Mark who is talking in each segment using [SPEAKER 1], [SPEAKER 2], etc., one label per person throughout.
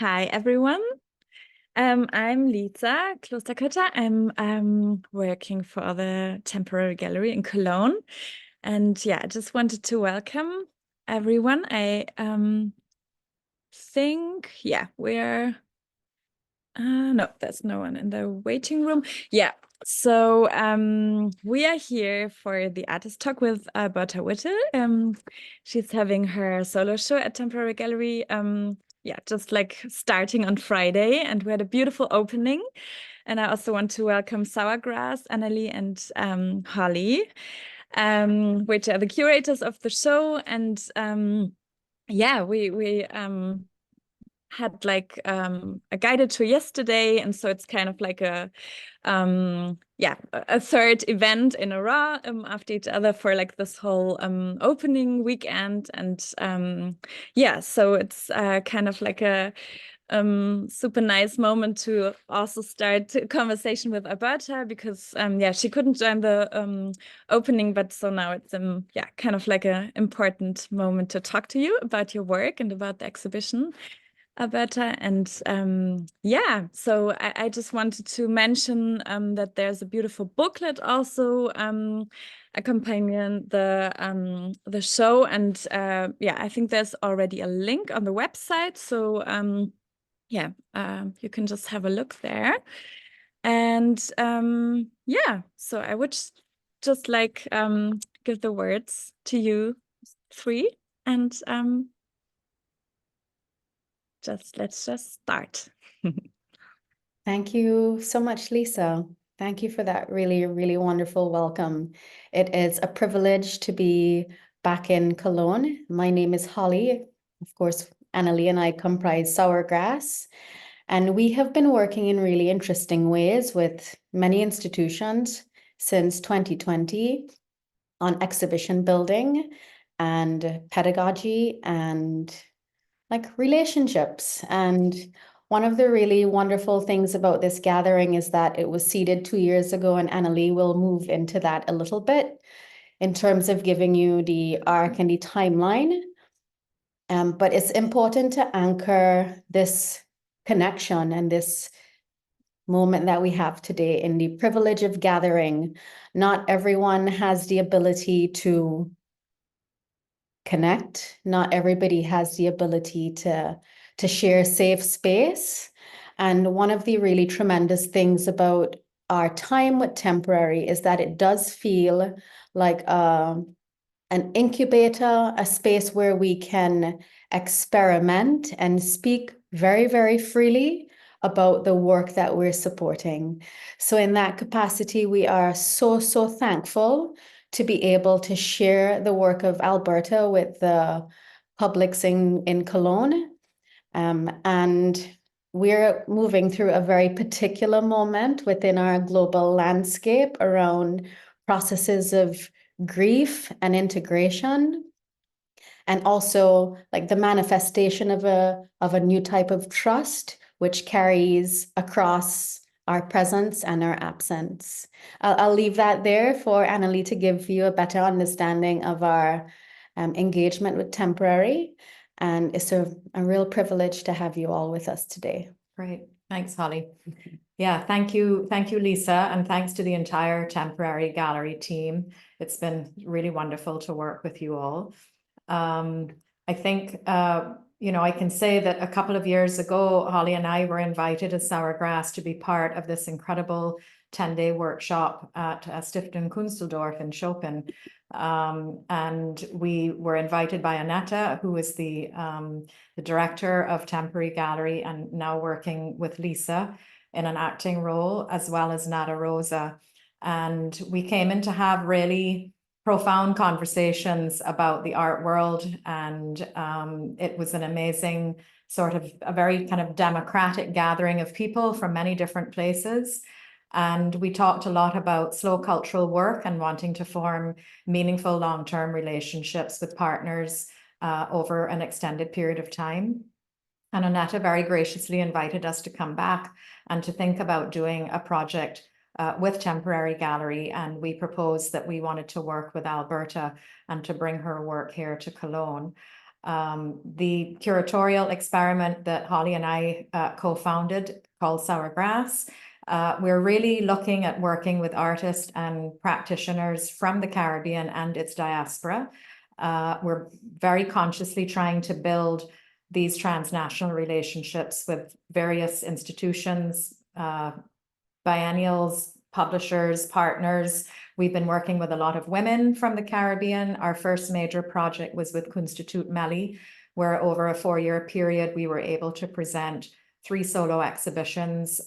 [SPEAKER 1] Hi, everyone. I'm Lisa Klosterkötter. I'm working for the temporary gallery in Cologne. And yeah, I just wanted to welcome everyone. I think, yeah, we're, no, there's no one in the waiting room. Yeah, so we are here for the artist talk with Alberta Whittle. She's having her solo show at Temporary Gallery. Yeah, just like starting on Friday, and we had a beautiful opening. And I also want to welcome Sourgrass, Annalie, and Holly, which are the curators of the show. And yeah, we had like a guided tour yesterday, and so it's kind of like a third event in a row after each other for like this whole opening weekend. And yeah, so it's kind of like a super nice moment to also start a conversation with Alberta, because yeah, she couldn't join the opening, but so now it's yeah, kind of like a important moment to talk to you about your work and about the exhibition, Alberta. And yeah, so I just wanted to mention that there's a beautiful booklet also accompanying the show. And yeah, I think there's already a link on the website. So yeah, you can just have a look there. And yeah, so I would just like give the words to you three, and let's just start.
[SPEAKER 2] Thank you so much, Lisa. Thank you for that really, really wonderful welcome. It is a privilege to be back in Cologne. My name is Holly. Of course, Annalie and I comprise Sourgrass, and we have been working in really interesting ways with many institutions since 2020 on exhibition building and pedagogy and like relationships. And one of the really wonderful things about this gathering is that it was seeded 2 years ago, and Annalie will move into that a little bit in terms of giving you the arc and the timeline. But it's important to anchor this connection and this moment that we have today in the privilege of gathering. Not everyone has the ability to connect. Not everybody has the ability to share safe space. And one of the really tremendous things about our time with Temporary is that it does feel like an incubator, a space where we can experiment and speak very, very freely about the work that we're supporting. So in that capacity, we are so, so thankful to be able to share the work of Alberta with the publics in Cologne. And we're moving through a very particular moment within our global landscape around processes of grief and integration, and also like the manifestation of a new type of trust, which carries across our presence and our absence. I'll leave that there for Annalie to give you a better understanding of our engagement with Temporary. And it's a real privilege to have you all with us today.
[SPEAKER 3] Great. Thanks, Holly. Yeah, thank you, Lisa, and thanks to the entire Temporary Gallery team. It's been really wonderful to work with you all. I think, I can say that a couple of years ago, Holly and I were invited as Sourgrass to be part of this incredible 10-day workshop at Stiftung Kunstdorf in Chopin. And we were invited by Annetta, who is the director of Temporary Gallery and now working with Lisa in an acting role, as well as Nada Rosa. And we came in to have really profound conversations about the art world. And it was an amazing sort of a very kind of democratic gathering of people from many different places. And we talked a lot about slow cultural work and wanting to form meaningful long-term relationships with partners over an extended period of time. And Annetta very graciously invited us to come back and to think about doing a project with Temporary Gallery. And we proposed that we wanted to work with Alberta and to bring her work here to Cologne. The curatorial experiment that Holly and I co-founded, called Sour Grass, we're really looking at working with artists and practitioners from the Caribbean and its diaspora. We're very consciously trying to build these transnational relationships with various institutions, biennials, publishers, partners. We've been working with a lot of women from the Caribbean. Our first major project was with Kunstituut Melli, where over a 4-year period, we were able to present 3 solo exhibitions,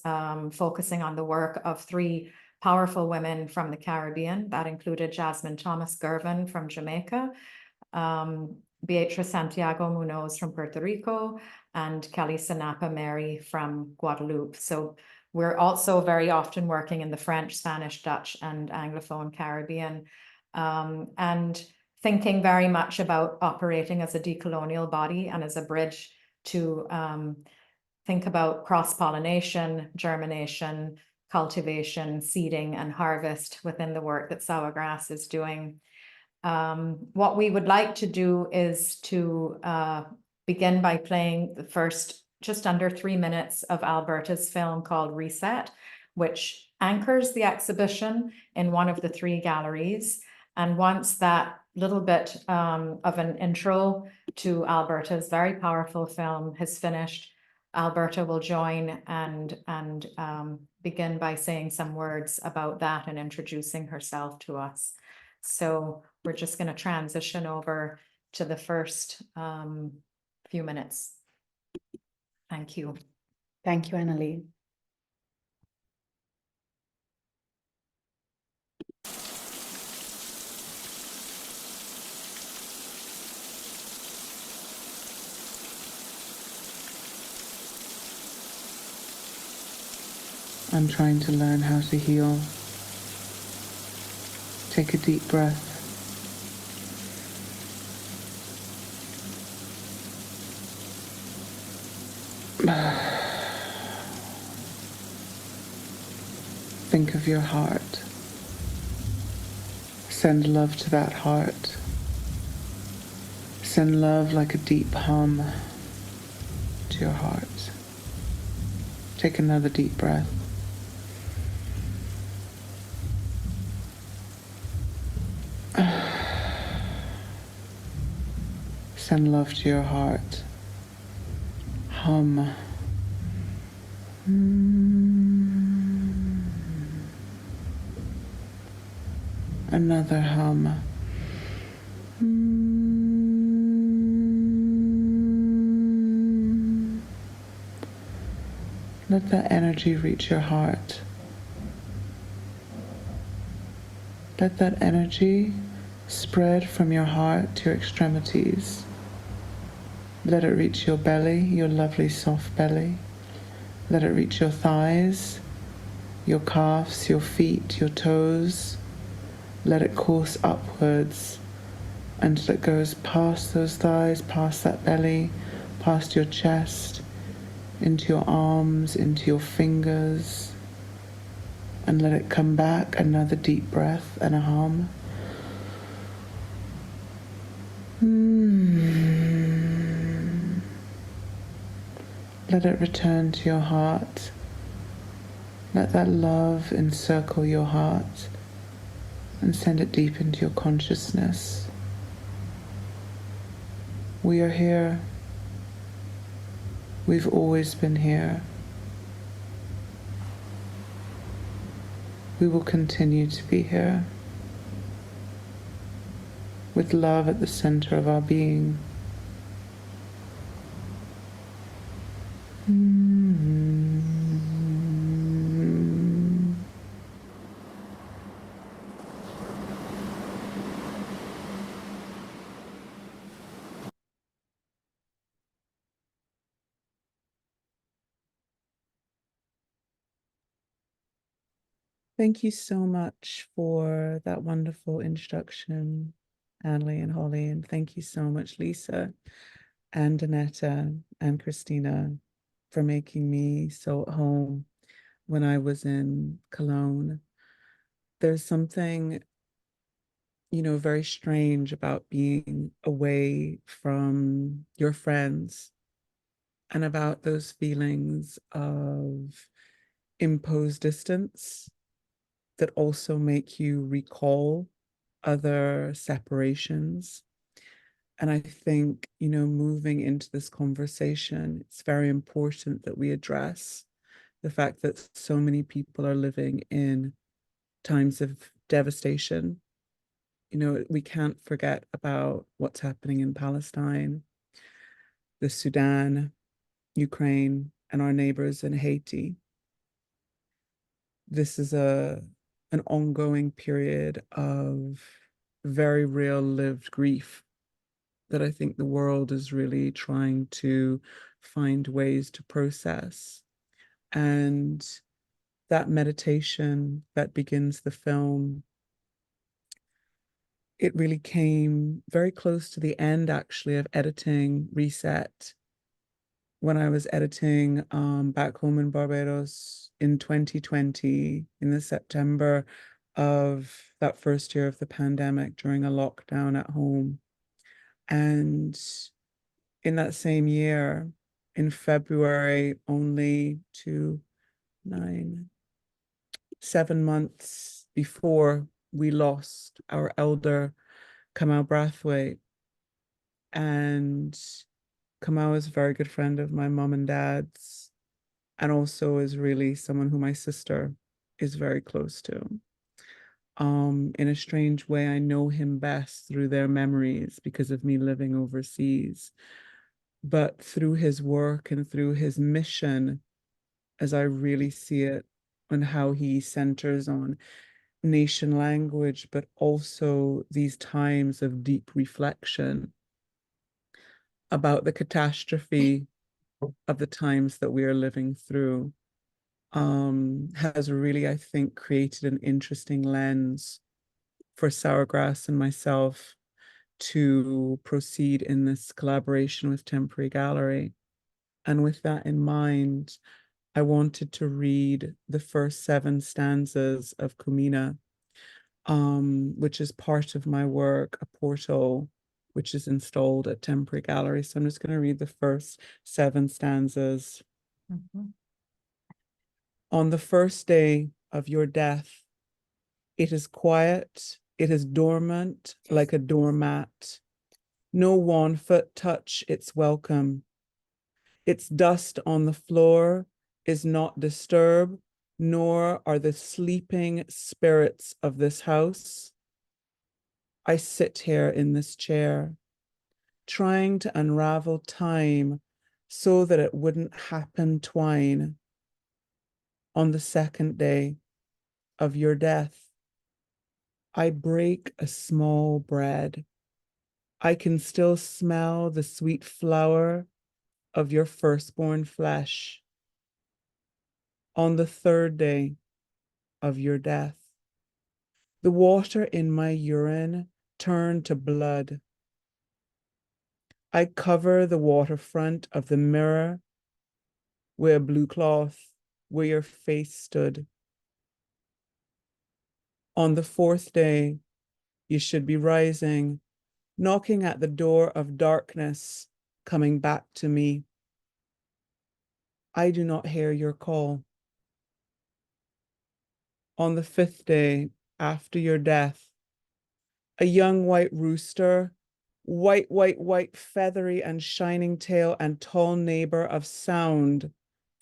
[SPEAKER 3] focusing on the work of 3 powerful women from the Caribbean. That included Jasmine Thomas Gervin from Jamaica, Beatriz Santiago Munoz from Puerto Rico, and Kelly Sanapa Mary from Guadeloupe. So we're also very often working in the French, Spanish, Dutch, and Anglophone Caribbean, and thinking very much about operating as a decolonial body and as a bridge to think about cross-pollination, germination, cultivation, seeding, and harvest within the work that Sour Grass is doing. What we would like to do is to begin by playing the first just under 3 minutes of Alberta's film called Reset, which anchors the exhibition in one of the 3 galleries. And once that little bit of an intro to Alberta's very powerful film has finished, Alberta will join and begin by saying some words about that and introducing herself to us. So we're just going to transition over to the first few minutes. Thank you.
[SPEAKER 2] Thank you, Annalie.
[SPEAKER 4] I'm trying to learn how to heal. Take a deep breath. Think of your heart. Send love to that heart. Send love like a deep hum to your heart. Take another deep breath. Send love to your heart. Hum. Another hum. Let that energy reach your heart. Let that energy spread from your heart to your extremities. Let it reach your belly, your lovely soft belly. Let it reach your thighs, your calves, your feet, your toes. Let it course upwards until it goes past those thighs, past that belly, past your chest, into your arms, into your fingers. And let it come back, another deep breath and a hum. Let it return to your heart. Let that love encircle your heart and send it deep into your consciousness. We are here. We've always been here. We will continue to be here, with love at the center of our being. Thank you so much for that wonderful introduction, Annalie and Holly, and thank you so much, Lisa and Danetta and Christina, for making me so at home when I was in Cologne. There's something, very strange about being away from your friends and about those feelings of imposed distance that also make you recall other separations. And I think, moving into this conversation, it's very important that we address the fact that so many people are living in times of devastation. We can't forget about what's happening in Palestine, the Sudan, Ukraine, and our neighbors in Haiti. This is an ongoing period of very real lived grief that I think the world is really trying to find ways to process. And that meditation that begins the film, it really came very close to the end, actually, of editing Reset, when I was editing back home in Barbados in 2020, in the September of that first year of the pandemic, during a lockdown at home. And in that same year, in February, only 7 months before, we lost our elder, Kamal Brathwaite. And Kamal is a very good friend of my mom and dad's, and also is really someone who my sister is very close to. In a strange way, I know him best through their memories because of me living overseas. But through his work and through his mission, as I really see it, and how he centers on nation language, but also these times of deep reflection about the catastrophe of the times that we are living through, has really, I think, created an interesting lens for Sourgrass and myself to proceed in this collaboration with Temporary Gallery. And with that in mind, I wanted to read the first 7 stanzas of Kumina, which is part of my work, a portal which is installed at Temporary Gallery. So I'm just going to read the first 7 stanzas.
[SPEAKER 3] Mm-hmm.
[SPEAKER 4] On the first day of your death, it is quiet, it is dormant like a doormat. No 1 foot touch its welcome. Its dust on the floor is not disturbed, nor are the sleeping spirits of this house. I sit here in this chair, trying to unravel time so that it wouldn't happen twine. On the second day of your death, I break a small bread. I can still smell the sweet flour of your firstborn flesh. On the third day of your death, the water in my urine turned to blood. I cover the waterfront of the mirror where blue cloth, where your face stood. On the fourth day, you should be rising, knocking at the door of darkness, coming back to me. I do not hear your call. On the fifth day after your death, a young white rooster, white, white, white, feathery and shining tail and tall neighbor of sound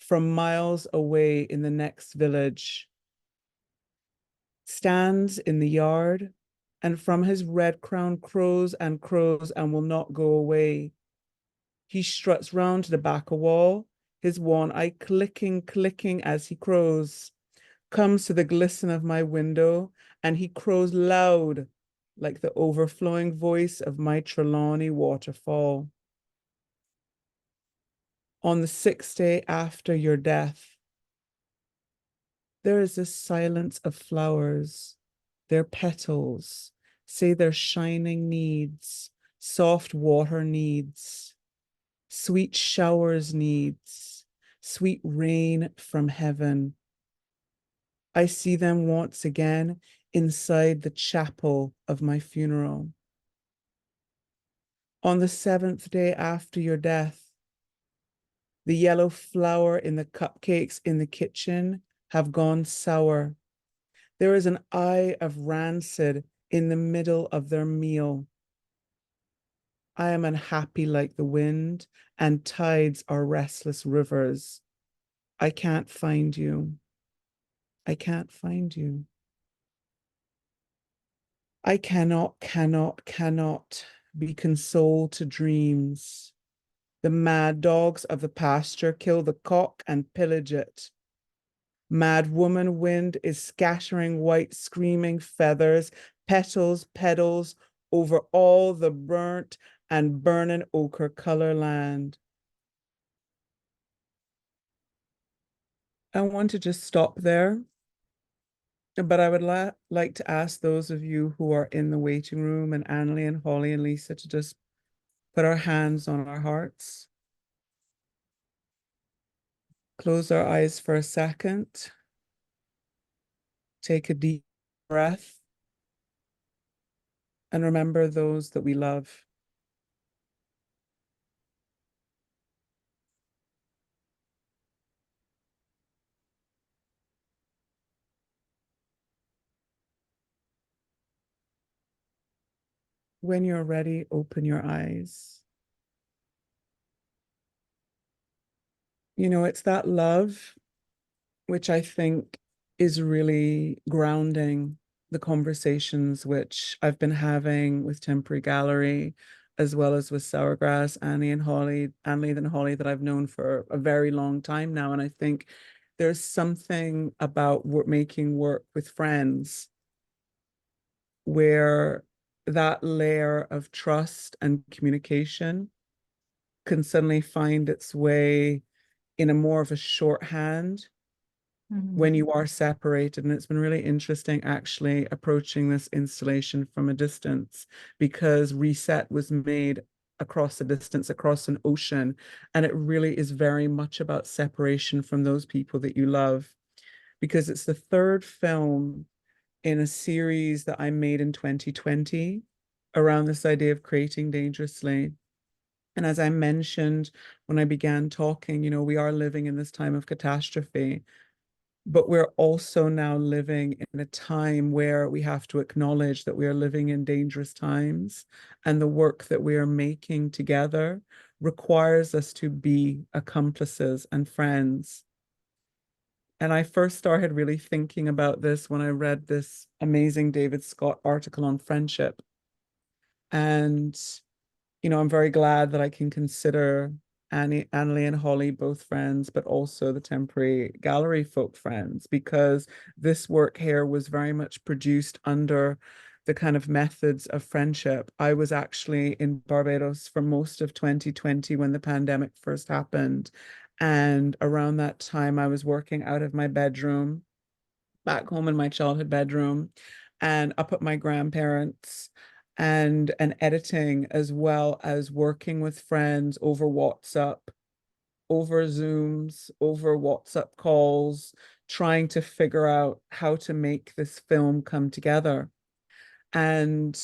[SPEAKER 4] from miles away in the next village, stands in the yard, and from his red crown crows and will not go away. He struts round to the back a wall, his one eye clicking, clicking as he crows, comes to the glisten of my window, and he crows loud, like the overflowing voice of my Trelawney waterfall. On the sixth day after your death, there is this silence of flowers, their petals say their shining needs, soft water needs, sweet showers needs, sweet rain from heaven. I see them once again inside the chapel of my funeral. On the 7th day after your death, the yellow flour in the cupcakes in the kitchen have gone sour. There is an eye of rancid in the middle of their meal. I am unhappy like the wind, and tides are restless rivers. I can't find you. I can't find you. I cannot be consoled to dreams. The mad dogs of the pasture kill the cock and pillage it. Mad woman wind is scattering white screaming feathers, petals, petals over all the burnt and burning ochre color land. I want to just stop there, but I would like to ask those of you who are in the waiting room, and Annalie and Holly and Lisa, to just put our hands on our hearts. Close our eyes for a second. Take a deep breath. And remember those that we love. When you're ready, open your eyes. You know, it's that love which I think is really grounding the conversations which I've been having with Temporary Gallery, as well as with Sourgrass, Annie and Holly, Annie and Holly, that I've known for a very long time now. And I think there's something about making work with friends where that layer of trust and communication can suddenly find its way in a more of a shorthand when you are separated. And it's been really interesting actually approaching this installation from a distance, because Reset was made across a distance, across an ocean, and it really is very much about separation from those people that you love, because it's the third film in a series that I made in 2020 around this idea of creating dangerously. And as I mentioned when I began talking, you know, we are living in this time of catastrophe, but we're also now living in a time where we have to acknowledge that we are living in dangerous times, and the work that we are making together requires us to be accomplices and friends. And I first started really thinking about this when I read this amazing David Scott article on friendship. And, you know, I'm very glad that I can consider Annie and Holly both friends, but also the Temporary Gallery folk friends, because this work here was very much produced under the kind of methods of friendship. I was actually in Barbados for most of 2020 when the pandemic first happened. And around that time, I was working out of my bedroom, back home in my childhood bedroom, and up at my grandparents', and editing, as well as working with friends over WhatsApp, over Zooms, over WhatsApp calls, trying to figure out how to make this film come together. And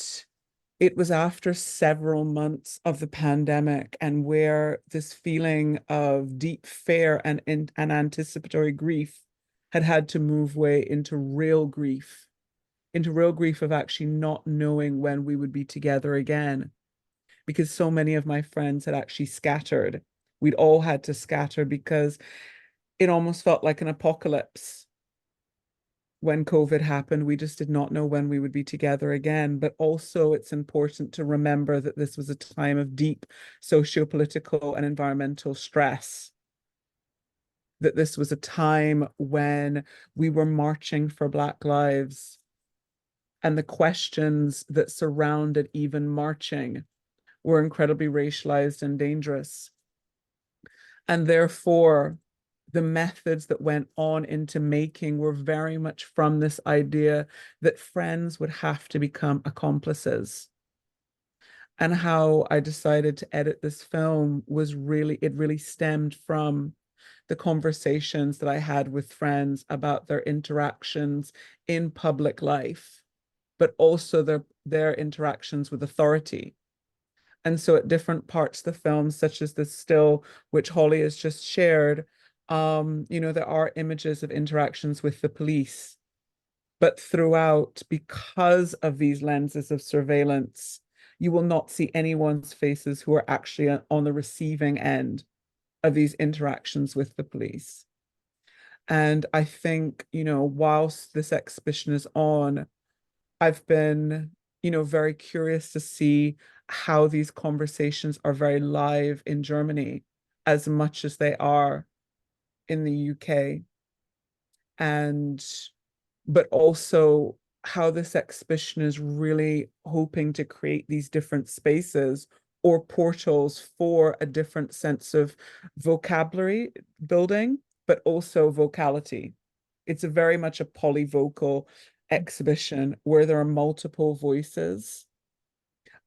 [SPEAKER 4] it was after several months of the pandemic, and where this feeling of deep fear and anticipatory grief had to move way into real grief of actually not knowing when we would be together again, because so many of my friends had actually scattered. We'd all had to scatter because it almost felt like an apocalypse. When COVID happened, we just did not know when we would be together again. But also, it's important to remember that this was a time of deep socio-political and environmental stress. That this was a time when we were marching for Black lives, and the questions that surrounded even marching were incredibly racialized and dangerous. And therefore, the methods that went on into making were very much from this idea that friends would have to become accomplices. And how I decided to edit this film was really, it really stemmed from the conversations that I had with friends about their interactions in public life, but also their interactions with authority. And so at different parts of the film, such as the still, which Holly has just shared, there are images of interactions with the police. But throughout, because of these lenses of surveillance, you will not see anyone's faces who are actually on the receiving end of these interactions with the police. And I think, whilst this exhibition is on, I've been, very curious to see how these conversations are very live in Germany as much as they are in the UK. But also how this exhibition is really hoping to create these different spaces or portals for a different sense of vocabulary building, but also vocality. It's a very much a polyvocal exhibition where there are multiple voices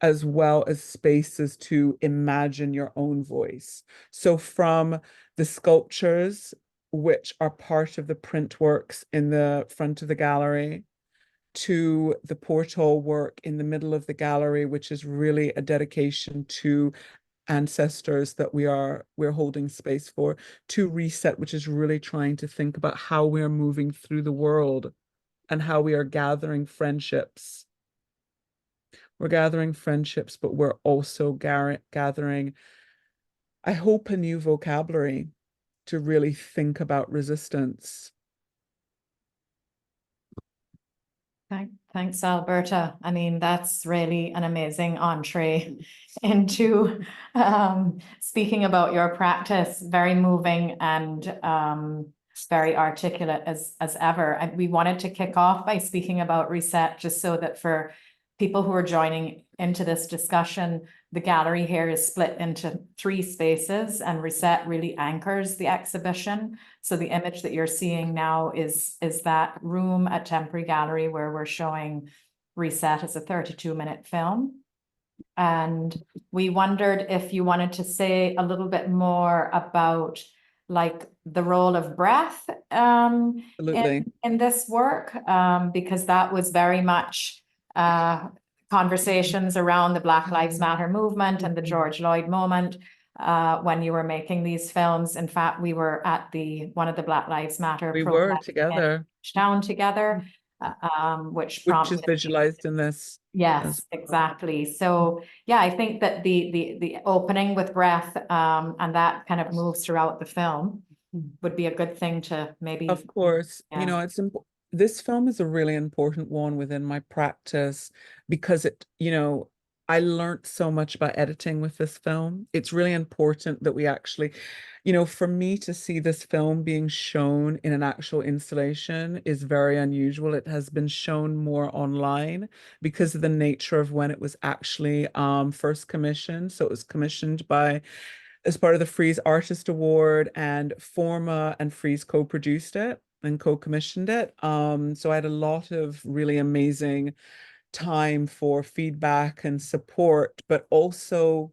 [SPEAKER 4] as well as spaces to imagine your own voice. So from the sculptures, which are part of the print works in the front of the gallery, to the portal work in the middle of the gallery, which is really a dedication to ancestors that we're holding space for, to Reset, which is really trying to think about how we're moving through the world and how we are gathering friendships. We're gathering friendships, but we're also gathering, I hope, a new vocabulary to really think about resistance.
[SPEAKER 3] Thanks, Alberta. I mean, that's really an amazing entree into speaking about your practice. Very moving and very articulate as ever. And we wanted to kick off by speaking about Reset, just so that for people who are joining into this discussion, the gallery here is split into 3 spaces, and Reset really anchors the exhibition. So the image that you're seeing now is that room at Temporary Gallery where we're showing Reset as a 32-minute film. And we wondered if you wanted to say a little bit more about like the role of breath in this work, because that was very much conversations around the Black Lives Matter movement and the George Floyd moment when you were making these films. In fact, we were at one of the Black Lives Matter
[SPEAKER 4] we were together
[SPEAKER 3] down together, which
[SPEAKER 4] is visualized in this.
[SPEAKER 3] Yes, exactly. So yeah, I think that the opening with breath and that kind of moves throughout the film would be a good thing to maybe.
[SPEAKER 4] Of course,
[SPEAKER 3] yeah.
[SPEAKER 4] it's this film is a really important one within my practice because I learned so much about editing with this film. It's really important that we actually, for me to see this film being shown in an actual installation is very unusual. It has been shown more online because of the nature of when it was actually first commissioned. So it was commissioned as part of the Frieze Artist Award, and Forma and Frieze co-produced it and co-commissioned it. So I had a lot of really amazing time for feedback and support, but also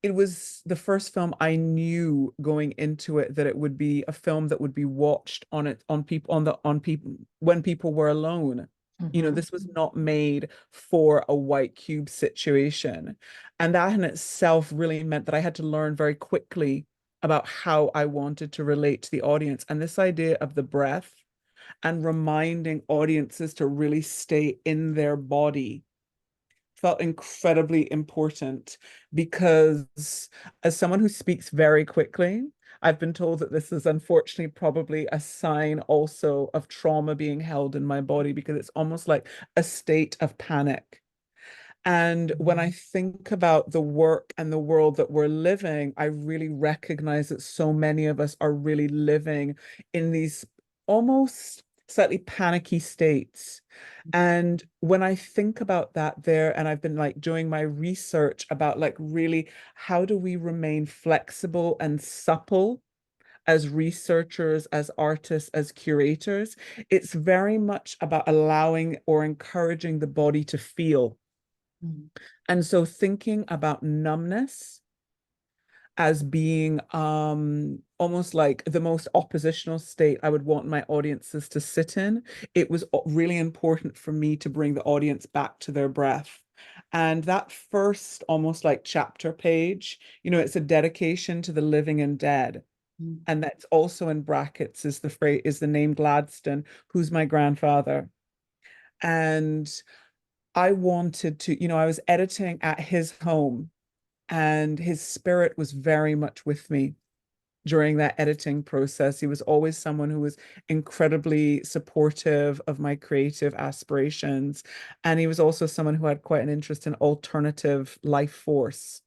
[SPEAKER 4] it was the first film I knew going into it that it would be a film that would be watched on people when people were alone. This was not made for a white cube situation. And that in itself really meant that I had to learn very quickly about how I wanted to relate to the audience. And this idea of the breath and reminding audiences to really stay in their body felt incredibly important, because as someone who speaks very quickly, I've been told that this is unfortunately probably a sign also of trauma being held in my body, because it's almost like a state of panic. And when I think about the work and the world that we're living, I really recognize that so many of us are really living in these almost slightly panicky states. And when I think about that there, and I've been like doing my research about like really how do we remain flexible and supple as researchers, as artists, as curators, it's very much about allowing or encouraging the body to feel. And so thinking about numbness as being almost like the most oppositional state I would want my audiences to sit in. It was really important for me to bring the audience back to their breath. And that first almost like chapter page, you know, it's a dedication to the living and dead. And that's also in brackets is the phrase, is the name Gladstone, who's my grandfather. And I wanted to, you know, I was editing at his home, and his spirit was very much with me during that editing process. He was always someone who was incredibly supportive of my creative aspirations. And he was also someone who had quite an interest in alternative life force.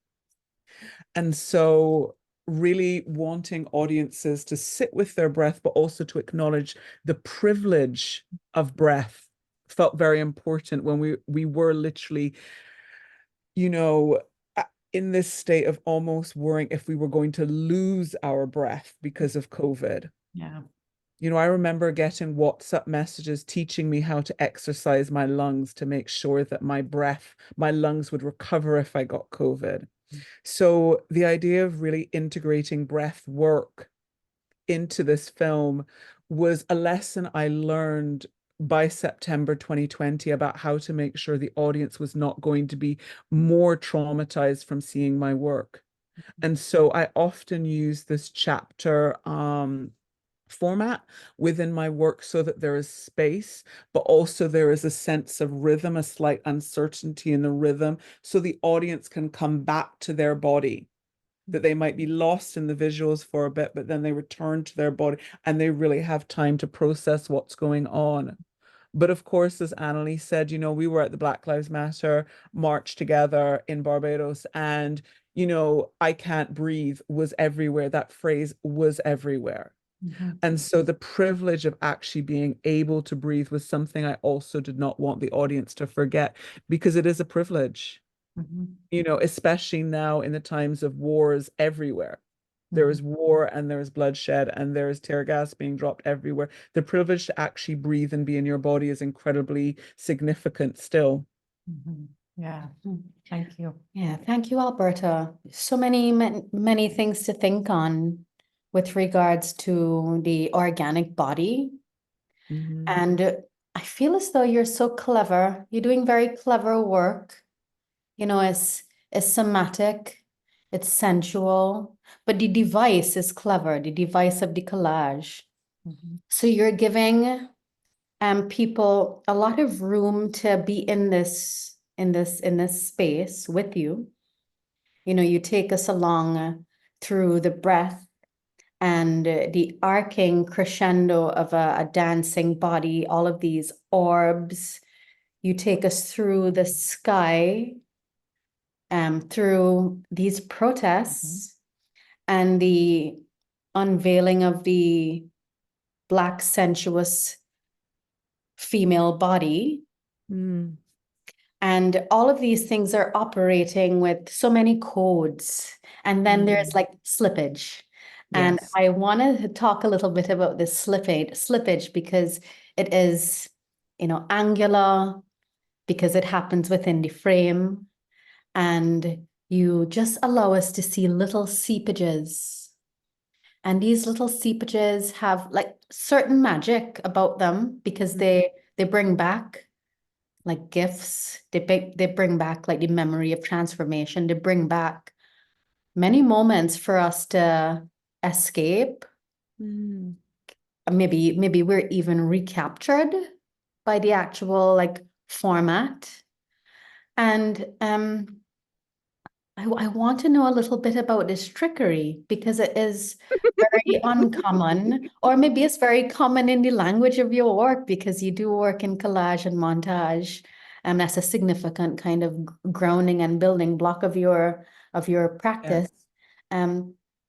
[SPEAKER 4] And so really wanting audiences to sit with their breath, but also to acknowledge the privilege of breath felt very important when we were literally, you know, in this state of almost worrying if we were going to lose our breath because of COVID.
[SPEAKER 3] Yeah.
[SPEAKER 4] You know, I remember getting WhatsApp messages teaching me how to exercise my lungs to make sure that my breath, my lungs would recover if I got COVID. So the idea of really integrating breath work into this film was a lesson I learned by September 2020 about how to make sure the audience was not going to be more traumatized from seeing my work. And so I often use this chapter format within my work so that there is space, but also there is a sense of rhythm, a slight uncertainty in the rhythm, so the audience can come back to their body, that they might be lost in the visuals for a bit, but then they return to their body and they really have time to process what's going on. But of course, as Annalise said, you know, we were at the Black Lives Matter march together in Barbados, and, you know, I can't breathe was everywhere. That phrase was everywhere. And so the privilege of actually being able to breathe was something I also did not want the audience to forget, because it is a privilege, you know, especially now in the times of wars everywhere. There is war and there is bloodshed and there is tear gas being dropped everywhere. The privilege to actually breathe and be in your body is incredibly significant still.
[SPEAKER 3] Yeah, thank you.
[SPEAKER 2] Yeah, thank you, Alberta. So many things to think on with regards to the organic body. And I feel as though you're so clever. You're doing very clever work. You know, it's somatic, it's sensual, but the device is clever, the device of the collage. So you're giving people a lot of room to be in this space with you. You know, you take us along through the breath and the arcing crescendo of a dancing body, all of these orbs. You take us through the sky, through these protests and the unveiling of the Black sensuous female body. And all of these things are operating with so many codes. And then there's like slippage. And
[SPEAKER 4] Yes.
[SPEAKER 2] I want to talk a little bit about this slippage because it is, you know, angular, because it happens within the frame. And you just allow us to see little seepages. And these little seepages have like certain magic about them because they bring back like gifts. They bring back like the memory of transformation. They bring back many moments for us to escape. Maybe we're even recaptured by the actual like format. And I want to know a little bit about this trickery because it is very uncommon, or maybe it's very common in the language of your work because you do work in collage and montage, and that's a significant kind of grounding and building block of your practice.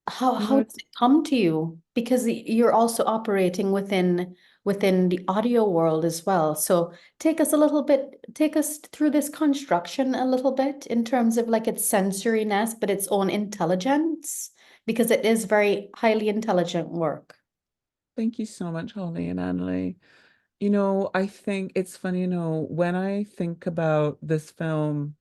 [SPEAKER 2] How does it come to you? Because you're also operating within the audio world as well. So take us through this construction a little bit in terms of like its sensoriness, but its own intelligence, because it is very highly intelligent work.
[SPEAKER 4] Thank you so much, Holly and Annalie. You know, I think it's funny, you know, when I think about this film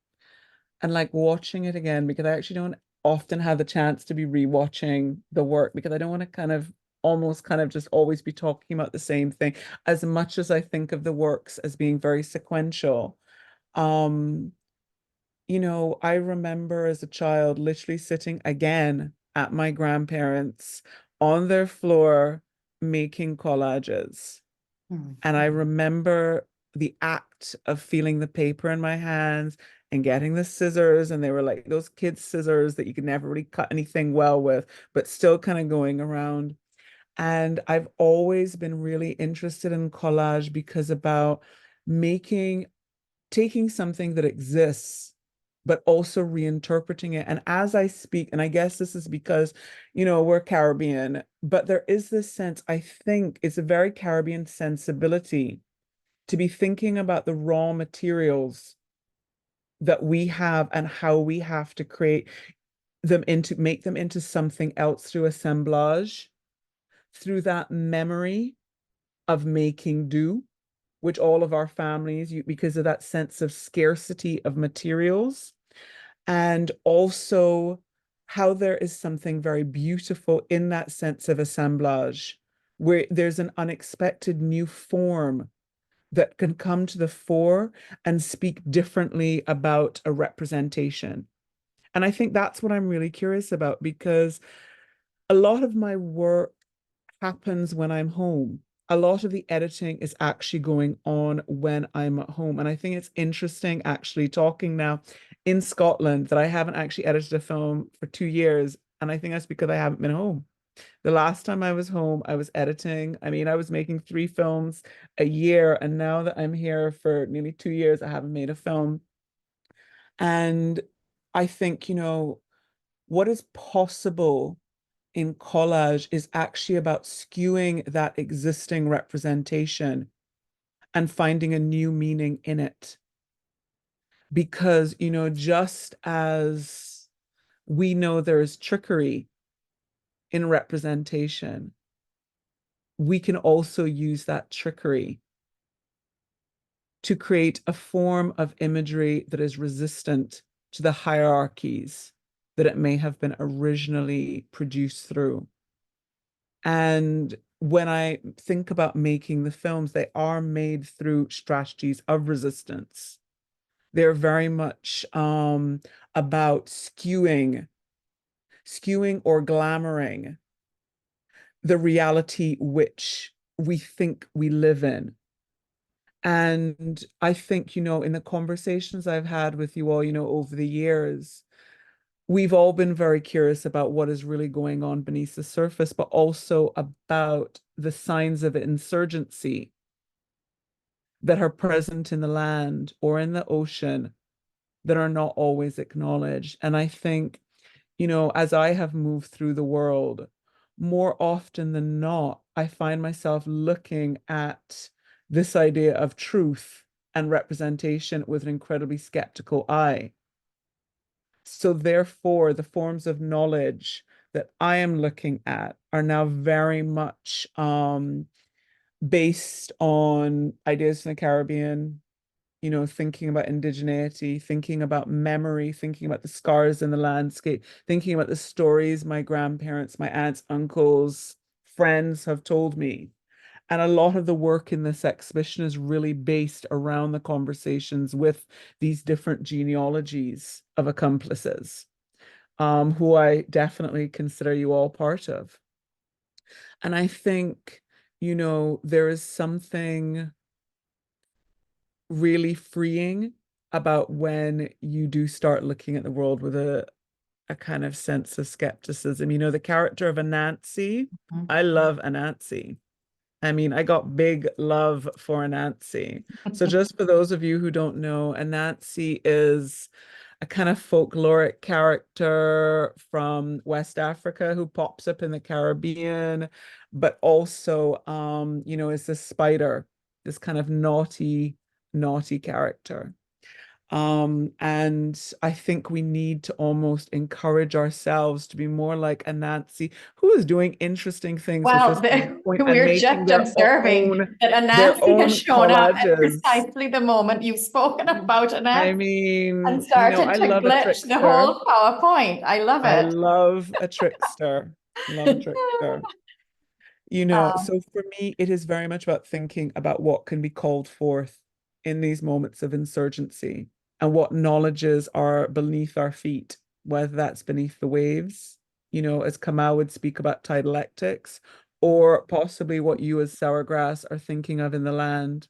[SPEAKER 4] and like watching it again, because I actually don't often have the chance to be rewatching the work because I don't want to kind of almost kind of just always be talking about the same thing as much as I think of the works as being very sequential. Um, I remember as a child literally sitting again at my grandparents on their floor making collages. And I remember the act of feeling the paper in my hands and getting the scissors. And they were like those kids' scissors that you could never really cut anything well with, but still kind of going around. And I've always been really interested in collage because about taking something that exists, but also reinterpreting it. And as I speak, and I guess this is because, we're Caribbean, but there is this sense, I think it's a very Caribbean sensibility to be thinking about the raw materials that we have and how we have to make them into something else through assemblage, through that memory of making do, which all of our families, because of that sense of scarcity of materials, and also how there is something very beautiful in that sense of assemblage, where there's an unexpected new form that can come to the fore and speak differently about a representation. And I think that's what I'm really curious about because a lot of my work happens when I'm home. A lot of the editing is actually going on when I'm at home. And I think it's interesting actually talking now in Scotland that I haven't actually edited a film for 2 years. And I think that's because I haven't been home. The last time I was home, I was editing. I mean, I was making 3 films a year. And now that I'm here for nearly 2 years, I haven't made a film. And I think, what is possible in collage is actually about skewing that existing representation and finding a new meaning in it. Because, just as we know there is trickery in representation, we can also use that trickery to create a form of imagery that is resistant to the hierarchies that it may have been originally produced through. And when I think about making the films, they are made through strategies of resistance. They're very much about skewing or glamoring the reality which we think we live in. And I think, in the conversations I've had with you all, over the years, we've all been very curious about what is really going on beneath the surface, but also about the signs of insurgency that are present in the land or in the ocean that are not always acknowledged. And I think, as I have moved through the world, more often than not, I find myself looking at this idea of truth and representation with an incredibly skeptical eye. So therefore, the forms of knowledge that I am looking at are now very much based on ideas from the Caribbean, thinking about indigeneity, thinking about memory, thinking about the scars in the landscape, thinking about the stories my grandparents, my aunts, uncles, friends have told me. And a lot of the work in this exhibition is really based around the conversations with these different genealogies of accomplices, who I definitely consider you all part of. And I think, there is something really freeing about when you do start looking at the world with a kind of sense of skepticism. The character of Anansi, I love Anansi. I mean, I got big love for Anansi. So just for those of you who don't know, Anansi is a kind of folkloric character from West Africa who pops up in the Caribbean, but also, is this spider, this kind of naughty character. And I think we need to almost encourage ourselves to be more like a Nancy who is doing interesting things with
[SPEAKER 3] Well,
[SPEAKER 4] this point and
[SPEAKER 3] we're
[SPEAKER 4] making
[SPEAKER 3] just observing that Anansi has shown up at
[SPEAKER 4] collages.
[SPEAKER 3] precisely the moment you've spoken about
[SPEAKER 4] I
[SPEAKER 3] Anansi
[SPEAKER 4] mean,
[SPEAKER 3] and
[SPEAKER 4] you know,
[SPEAKER 3] started
[SPEAKER 4] I
[SPEAKER 3] to
[SPEAKER 4] love a
[SPEAKER 3] glitch the
[SPEAKER 4] trickster.
[SPEAKER 3] whole PowerPoint. I love
[SPEAKER 4] I
[SPEAKER 3] it.
[SPEAKER 4] love a trickster. Love a trickster. You know, so for me, it is very much about thinking about what can be called forth in these moments of insurgency and what knowledges are beneath our feet, whether that's beneath the waves, you know, as Kamal would speak about tidalectics, or possibly what you as Sourgrass are thinking of in the land.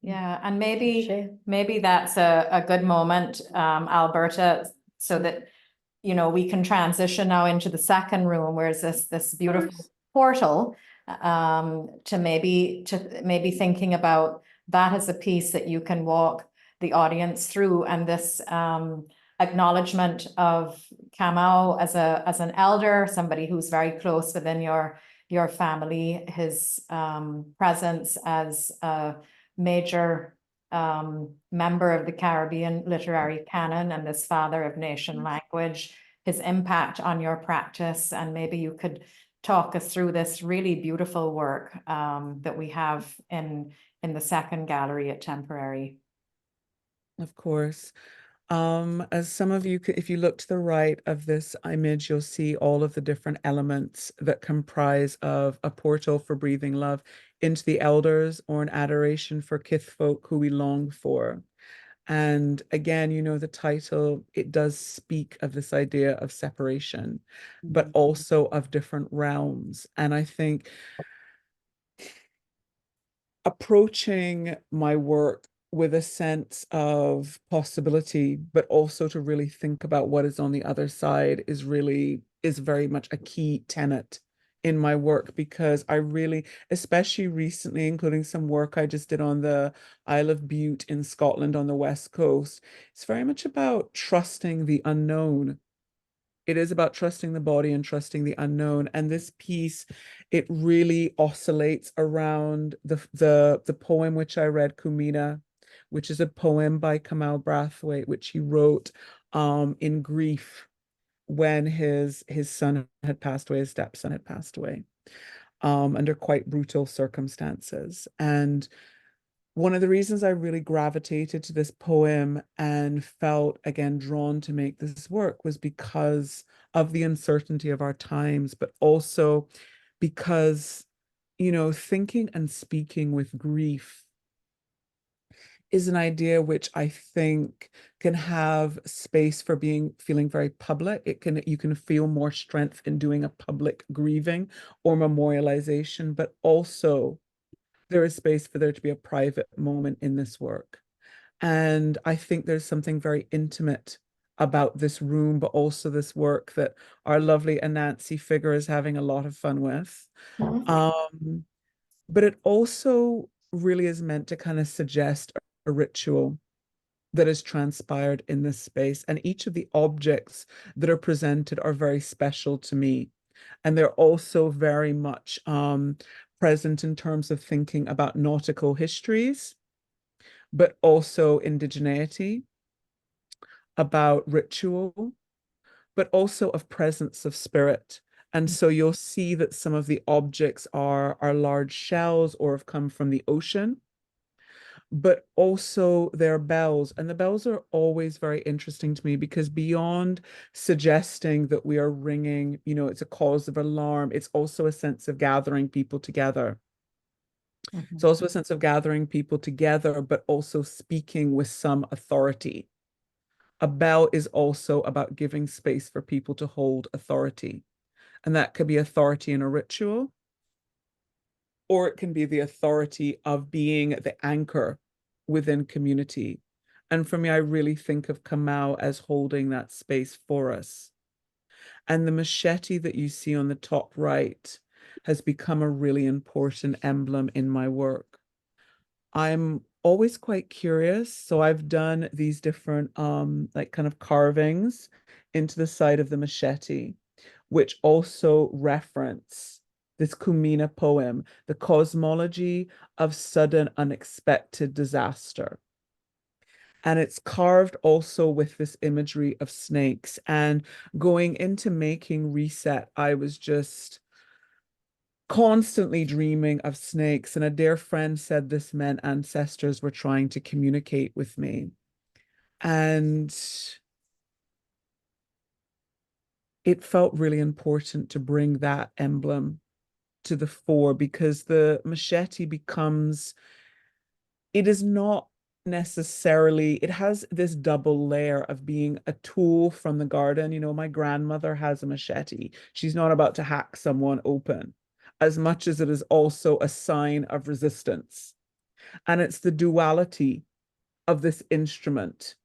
[SPEAKER 3] Yeah, and maybe that's a good moment, Alberta, so that we can transition now into the second room, where is this beautiful portal, to maybe thinking about that as a piece that you can walk the audience through, and this acknowledgement of Kamau as an elder, somebody who's very close within your family, his presence as a major member of the Caribbean literary canon and this father of nation language, his impact on your practice. And maybe you could talk us through this really beautiful work that we have in the second gallery at Temporary.
[SPEAKER 4] Of course. As some of you, if you look to the right of this image, you'll see all of the different elements that comprise of a portal for breathing love into the elders, or an adoration for kithfolk who we long for. And again, you know, the title, it does speak of this idea of separation, but also of different realms. And I think approaching my work with a sense of possibility, but also to really think about what is on the other side is very much a key tenet in my work, because I really, especially recently, including some work I just did on the Isle of Bute in Scotland on the West Coast, it's very much about trusting the unknown. It is about trusting the body and trusting the unknown. And this piece, it really oscillates around the poem which I read, Kumina, which is a poem by Kamal Brathwaite, which he wrote in grief when his son had passed away, his stepson had passed away, under quite brutal circumstances. And one of the reasons I really gravitated to this poem and felt again drawn to make this work was because of the uncertainty of our times, but also because, you know, thinking and speaking with grief is an idea which I think can have space for feeling very public. You can feel more strength in doing a public grieving or memorialization, but also there is space for there to be a private moment in this work. And I think there's something very intimate about this room, but also this work that our lovely Anansi figure is having a lot of fun with. But it also really is meant to kind of suggest a ritual that has transpired in this space. And each of the objects that are presented are very special to me. And they're also very much present in terms of thinking about nautical histories, but also indigeneity, about ritual, but also of presence of spirit. And so you'll see that some of the objects are large shells or have come from the ocean, but also they're bells. And the bells are always very interesting to me, because beyond suggesting that we are ringing, you know, it's a cause of alarm, it's also a sense of gathering people together. It's also a sense of gathering people together, but also speaking with some authority. A bell is also about giving space for people to hold authority. And that could be authority in a ritual, or it can be the authority of being the anchor within community. And for me, I really think of Kamau as holding that space for us. And the machete that you see on the top right has become a really important emblem in my work. I'm always quite curious. So I've done these different like kind of carvings into the side of the machete, which also reference this Kumina poem, the cosmology of sudden unexpected disaster. And it's carved also with this imagery of snakes. And going into making Reset, I was just constantly dreaming of snakes. And a dear friend said this meant ancestors were trying to communicate with me. And it felt really important to bring that emblem to the fore, because the machete becomes, it is not necessarily, it has this double layer of being a tool from the garden. You know, my grandmother has a machete. She's not about to hack someone open, as much as it is also a sign of resistance. And it's the duality of this instrument,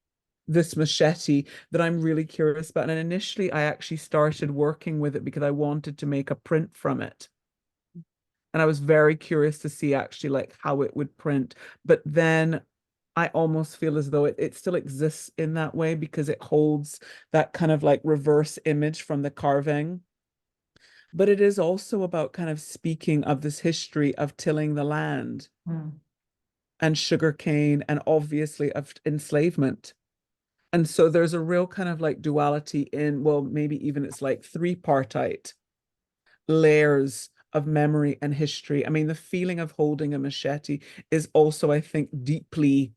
[SPEAKER 4] this machete, that I'm really curious about. And initially, I actually started working with it because I wanted to make a print from it. And I was very curious to see actually like how it would print. But then I almost feel as though it still exists in that way, because it holds that kind of like reverse image from the carving. But it is also about kind of speaking of this history of tilling the land and sugarcane, and obviously of enslavement. And so there's a real kind of like duality in, well, maybe even it's like three-partite layers of memory and history. I mean, the feeling of holding a machete is also, I think, deeply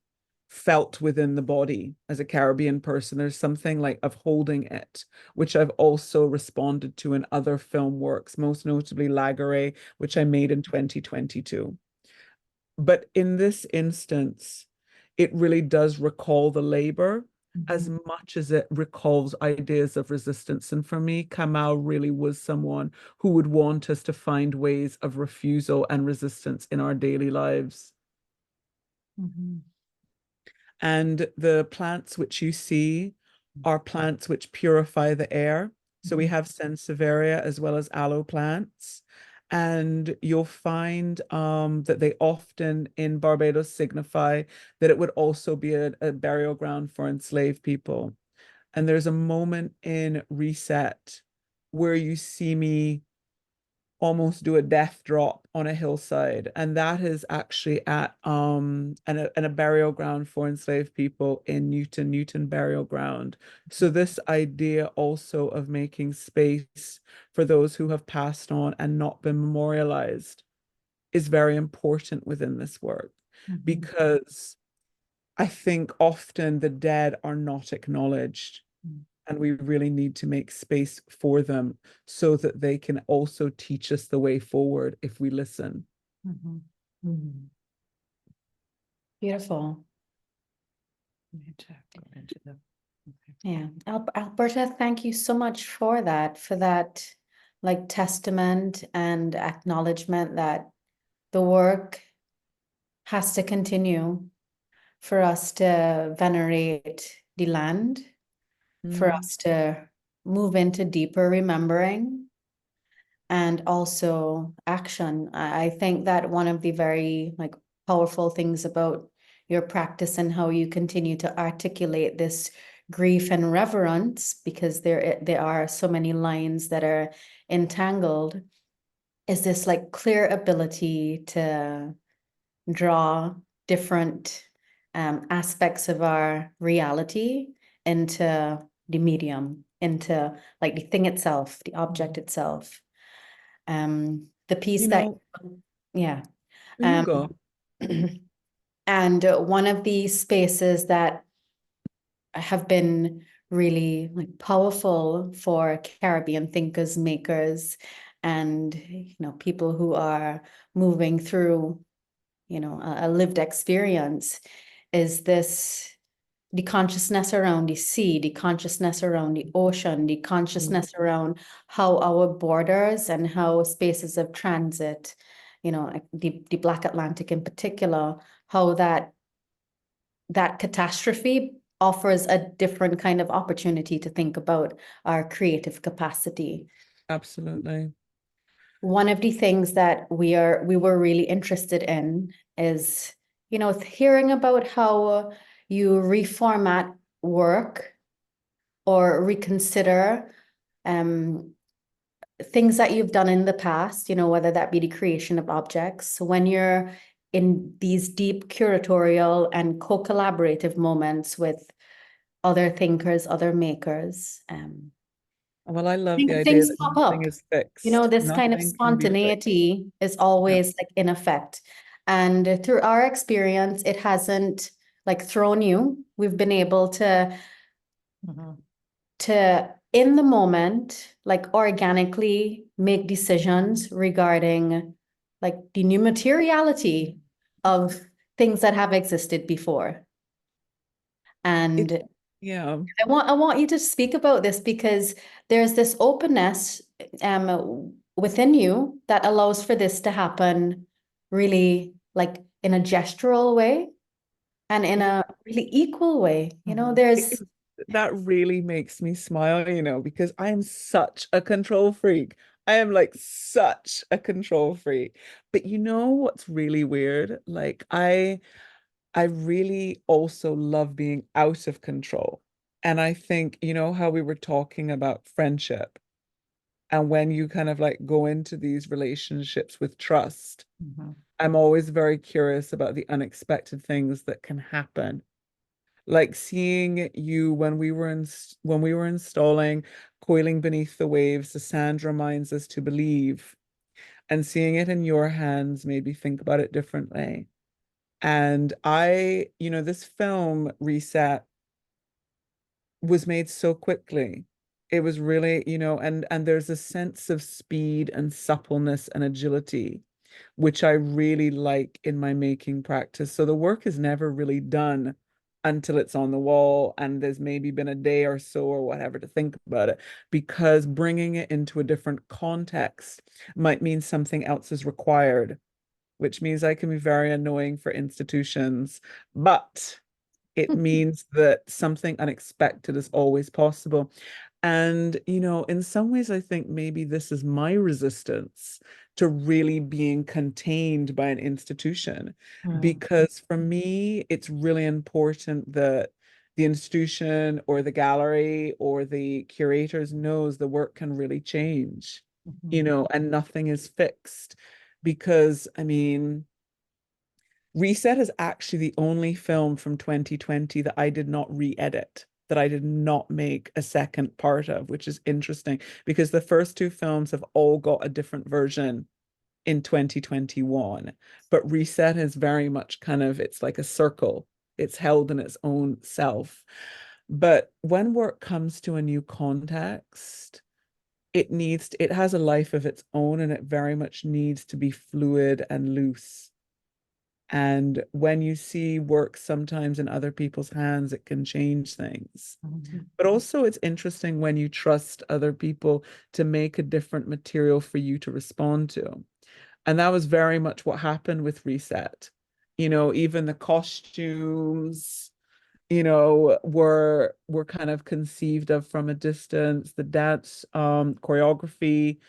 [SPEAKER 4] felt within the body as a Caribbean person. There's something like of holding it, which I've also responded to in other film works, most notably Lagare, which I made in 2022. But in this instance, it really does recall the labor as much as it recalls ideas of resistance. And for me, Kamau really was someone who would want us to find ways of refusal and resistance in our daily lives. And the plants which you see are plants which purify the air. So we have Sansevieria as well as aloe plants. And you'll find that they often in Barbados signify that it would also be a burial ground for enslaved people. And there's a moment in Reset where you see me almost do a death drop on a hillside, and that is actually at a burial ground for enslaved people in Newton Burial Ground. So this idea also of making space for those who have passed on and not been memorialized is very important within this work, because I think often the dead are not acknowledged. And we really need to make space for them so that they can also teach us the way forward if we listen.
[SPEAKER 2] Beautiful. Yeah, Alberta, thank you so much for that like testament and acknowledgement that the work has to continue for us to venerate the land, for us to move into deeper remembering and also action. I think that one of the very like powerful things about your practice and how you continue to articulate this grief and reverence, because there are so many lines that are entangled, is this like clear ability to draw different aspects of our reality into the medium, into like the thing itself, the object itself. The piece that, yeah.
[SPEAKER 4] You go.
[SPEAKER 2] And one of the spaces that have been really like powerful for Caribbean thinkers, makers, and people who are moving through a lived experience, is this the consciousness around the sea, the consciousness around the ocean, the consciousness around how our borders and how spaces of transit, like the Black Atlantic in particular, how that catastrophe offers a different kind of opportunity to think about our creative capacity.
[SPEAKER 4] Absolutely.
[SPEAKER 2] One of the things that we were really interested in is, hearing about how you reformat work or reconsider things that you've done in the past, whether that be the creation of objects, when you're in these deep curatorial and co-collaborative moments with other thinkers, other makers.
[SPEAKER 4] Well, I love the idea
[SPEAKER 2] Things
[SPEAKER 4] that
[SPEAKER 2] pop
[SPEAKER 4] nothing
[SPEAKER 2] up.
[SPEAKER 4] is fixed.
[SPEAKER 2] You know, this kind of
[SPEAKER 4] Nothing can be fixed.
[SPEAKER 2] spontaneity is always like in effect. And through our experience, it hasn't like thrown you. We've been able to in the moment, like organically make decisions regarding like the new materiality of things that have existed before. And
[SPEAKER 4] Yeah.
[SPEAKER 2] I want you to speak about this because there's this openness within you that allows for this to happen really like in a gestural way and in a really equal way. You know, there's
[SPEAKER 4] That really makes me smile, you know, because I am such a control freak. I am like such a control freak. But you know what's really weird? Like I really also love being out of control. And I think, you know, how we were talking about friendship and when you kind of like go into these relationships with trust, I'm always very curious about the unexpected things that can happen. Like seeing you when we were installing Coiling Beneath the Waves, the sand reminds us to believe, and seeing it in your hands made me think about it differently. And you know, this film Reset was made so quickly. It was really, you know, and there's a sense of speed and suppleness and agility, which I really like in my making practice. So the work is never really done until it's on the wall and there's maybe been a day or so or whatever to think about it, because bringing it into a different context might mean something else is required, which means I can be very annoying for institutions, but it means that something unexpected is always possible. And, you know, in some ways, I think maybe this is my resistance to really being contained by an institution. Because for me, it's really important that the institution or the gallery or the curators knows the work can really change, you know, and nothing is fixed. Because, I mean, Reset is actually the only film from 2020 that I did not re-edit, that I did not make a second part of, which is interesting because the first two films have all got a different version in 2021. But Reset is very much kind of, it's like a circle. It's held in its own self. But when work comes to a new context, it has a life of its own and it very much needs to be fluid and loose. And when you see work sometimes in other people's hands, it can change things. But also, it's interesting when you trust other people to make a different material for you to respond to. And that was very much what happened with Reset. You know, even the costumes, you know, were kind of conceived of from a distance. The dance choreography,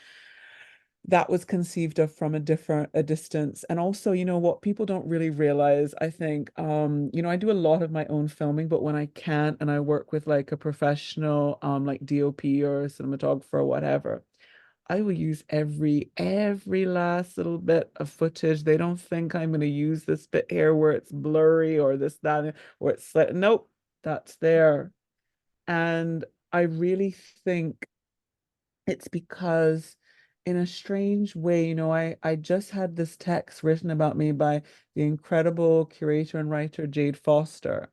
[SPEAKER 4] that was conceived of from a distance. And also, you know, what people don't really realize, I think, you know, I do a lot of my own filming, but when I can't and I work with like a professional like DOP or a cinematographer or whatever, I will use every last little bit of footage. They don't think I'm going to use this bit here where it's blurry or this, that, or it's like, nope, that's there. And I really think it's because in a strange way, you know, I just had this text written about me by the incredible curator and writer Jade Foster,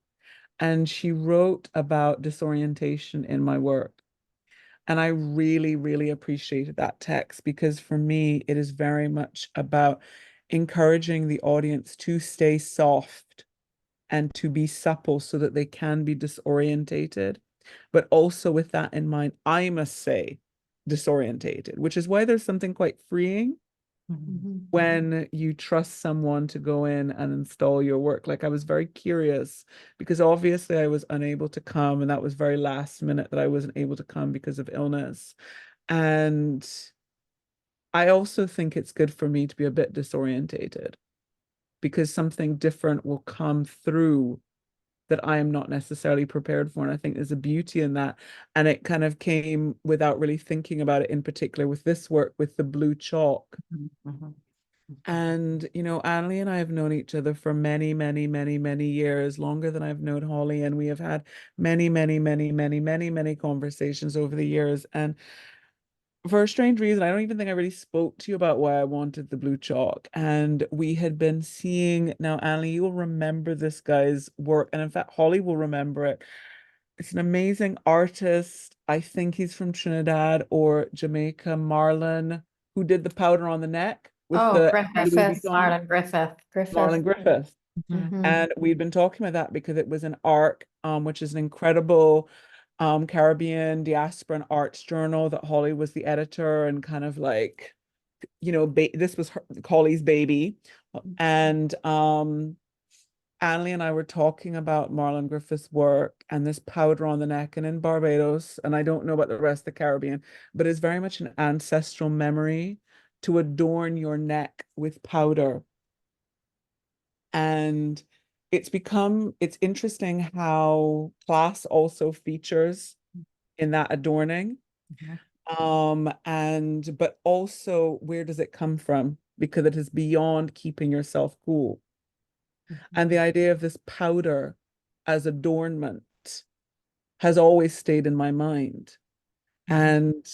[SPEAKER 4] and she wrote about disorientation in my work. And I really, really appreciated that text because for me, it is very much about encouraging the audience to stay soft and to be supple so that they can be disorientated. But also with that in mind, I must say disorientated, which is why there's something quite freeing when you trust someone to go in and install your work. Like I was very curious because obviously I was unable to come, and that was very last minute that I wasn't able to come because of illness. And I also think it's good for me to be a bit disorientated because something different will come through that I am not necessarily prepared for. And I think there's a beauty in that. And it kind of came without really thinking about it, in particular with this work with the blue chalk. And, you know, Annalie and I have known each other for many, many, many, many years, longer than I've known Holly. And we have had many, many, many, many, many, many conversations over the years. And for a strange reason, I don't even think I really spoke to you about why I wanted the blue chalk. And we had been seeing, now, Annalie, you will remember this guy's work. And in fact, Holly will remember it. It's an amazing artist. I think he's from Trinidad or Jamaica, Marlon, who did the powder on the neck with
[SPEAKER 3] Oh,
[SPEAKER 4] the
[SPEAKER 3] Griffith,
[SPEAKER 4] Louis
[SPEAKER 2] Griffith.
[SPEAKER 4] Vuitton.
[SPEAKER 3] Marlon Griffith.
[SPEAKER 2] Griffith.
[SPEAKER 4] Marlon Griffith.
[SPEAKER 3] Mhm.
[SPEAKER 4] And we'd been talking about that because it was an ARC, which is an incredible Caribbean diaspora and arts journal that Holly was the editor and kind of like, you know, this was Holly's baby. And Annalie and I were talking about Marlon Griffith's work and this powder on the neck and in Barbados, and I don't know about the rest of the Caribbean, but it's very much an ancestral memory to adorn your neck with powder. And it's interesting how class also features in that adorning. But also where does it come from? Because it is beyond keeping yourself cool. And the idea of this powder as adornment has always stayed in my mind. And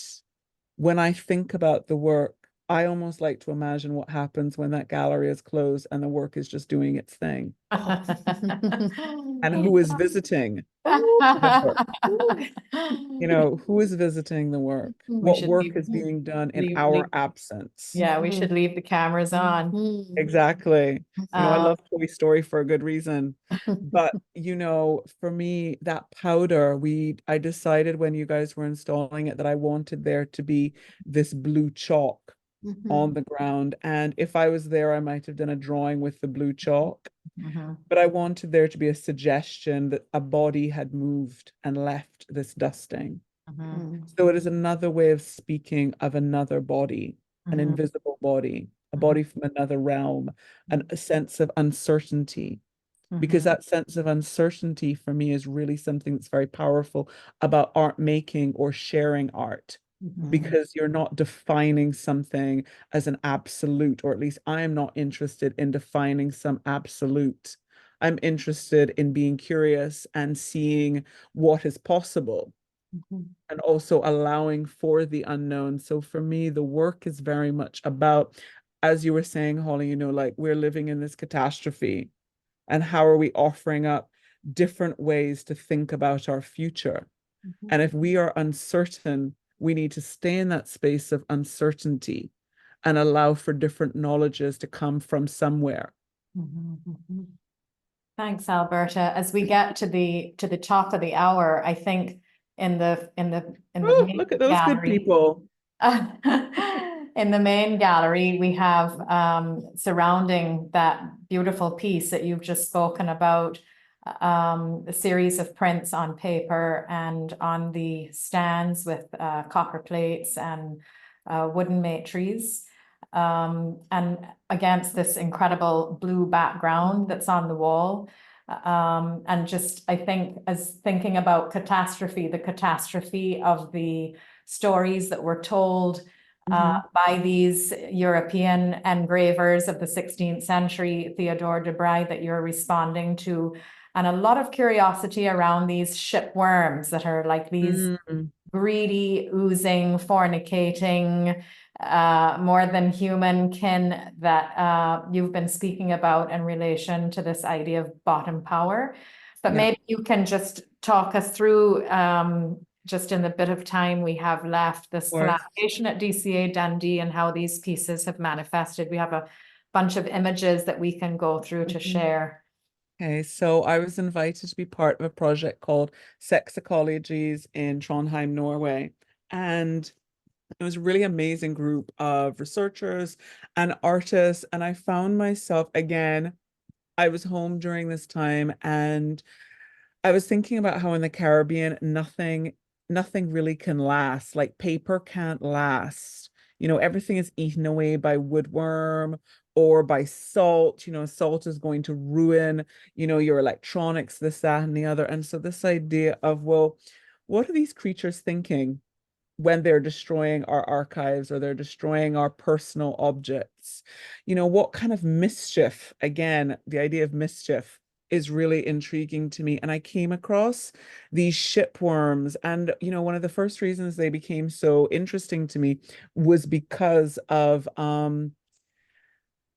[SPEAKER 4] when I think about the work, I almost like to imagine what happens when that gallery is closed and the work is just doing its thing. And who is visiting the work? You know, who is visiting the work?
[SPEAKER 3] We
[SPEAKER 4] What
[SPEAKER 3] should
[SPEAKER 4] work
[SPEAKER 3] leave-
[SPEAKER 4] is being done in
[SPEAKER 3] leave-
[SPEAKER 4] our
[SPEAKER 3] leave-
[SPEAKER 4] absence?
[SPEAKER 3] Yeah, we should leave the cameras on.
[SPEAKER 4] Exactly. You know, I
[SPEAKER 3] Um,
[SPEAKER 4] love Toy Story for a good reason. But, you know, for me, that powder, I decided when you guys were installing it that I wanted there to be this blue chalk on the ground. And if I was there, I might have done a drawing with the blue chalk. But I wanted there to be a suggestion that a body had moved and left this dusting. So it is another way of speaking of another body, an invisible body, a body from another realm, and a sense of uncertainty. Because that sense of uncertainty for me is really something that's very powerful about art making or sharing art. Because you're not defining something as an absolute, or at least I am not interested in defining some absolute. I'm interested in being curious and seeing what is possible and also allowing for the unknown. So for me, the work is very much about, as you were saying, Holly, you know, like we're living in this catastrophe, and how are we offering up different ways to think about our future? And if we are uncertain, we need to stay in that space of uncertainty and allow for different knowledges to come from somewhere.
[SPEAKER 3] Thanks, Alberta. As we get to the top of the hour, I think in the
[SPEAKER 4] Oh,
[SPEAKER 3] main
[SPEAKER 4] look at those good
[SPEAKER 3] gallery,
[SPEAKER 4] people.
[SPEAKER 3] in the main gallery, we have surrounding that beautiful piece that you've just spoken about, a series of prints on paper and on the stands with copper plates and wooden matrices. And against this incredible blue background that's on the wall. And just, I think, as thinking about catastrophe, the catastrophe of the stories that were told by these European engravers of the 16th century, Theodore de Bry, that you're responding to, and a lot of curiosity around these shipworms that are like these greedy, oozing, fornicating, more than human kin that you've been speaking about in relation to this idea of bottom power. But maybe you can just talk us through, just in the bit of time we have left, this collaboration at DCA Dundee and how these pieces have manifested. We have a bunch of images that we can go through to share.
[SPEAKER 4] Okay, so I was invited to be part of a project called Sex Ecologies in Trondheim, Norway. And it was a really amazing group of researchers and artists. And I found myself, again, I was home during this time and I was thinking about how in the Caribbean, nothing really can last. Like paper can't last. You know, everything is eaten away by woodworm or by salt. You know, salt is going to ruin, you know, your electronics, this, that, and the other. And so this idea of, well, what are these creatures thinking? when they're destroying our archives or they're destroying our personal objects. What kind of mischief, again, the idea of mischief is really intriguing to me. And I came across these shipworms. And, one of the first reasons they became so interesting to me was because of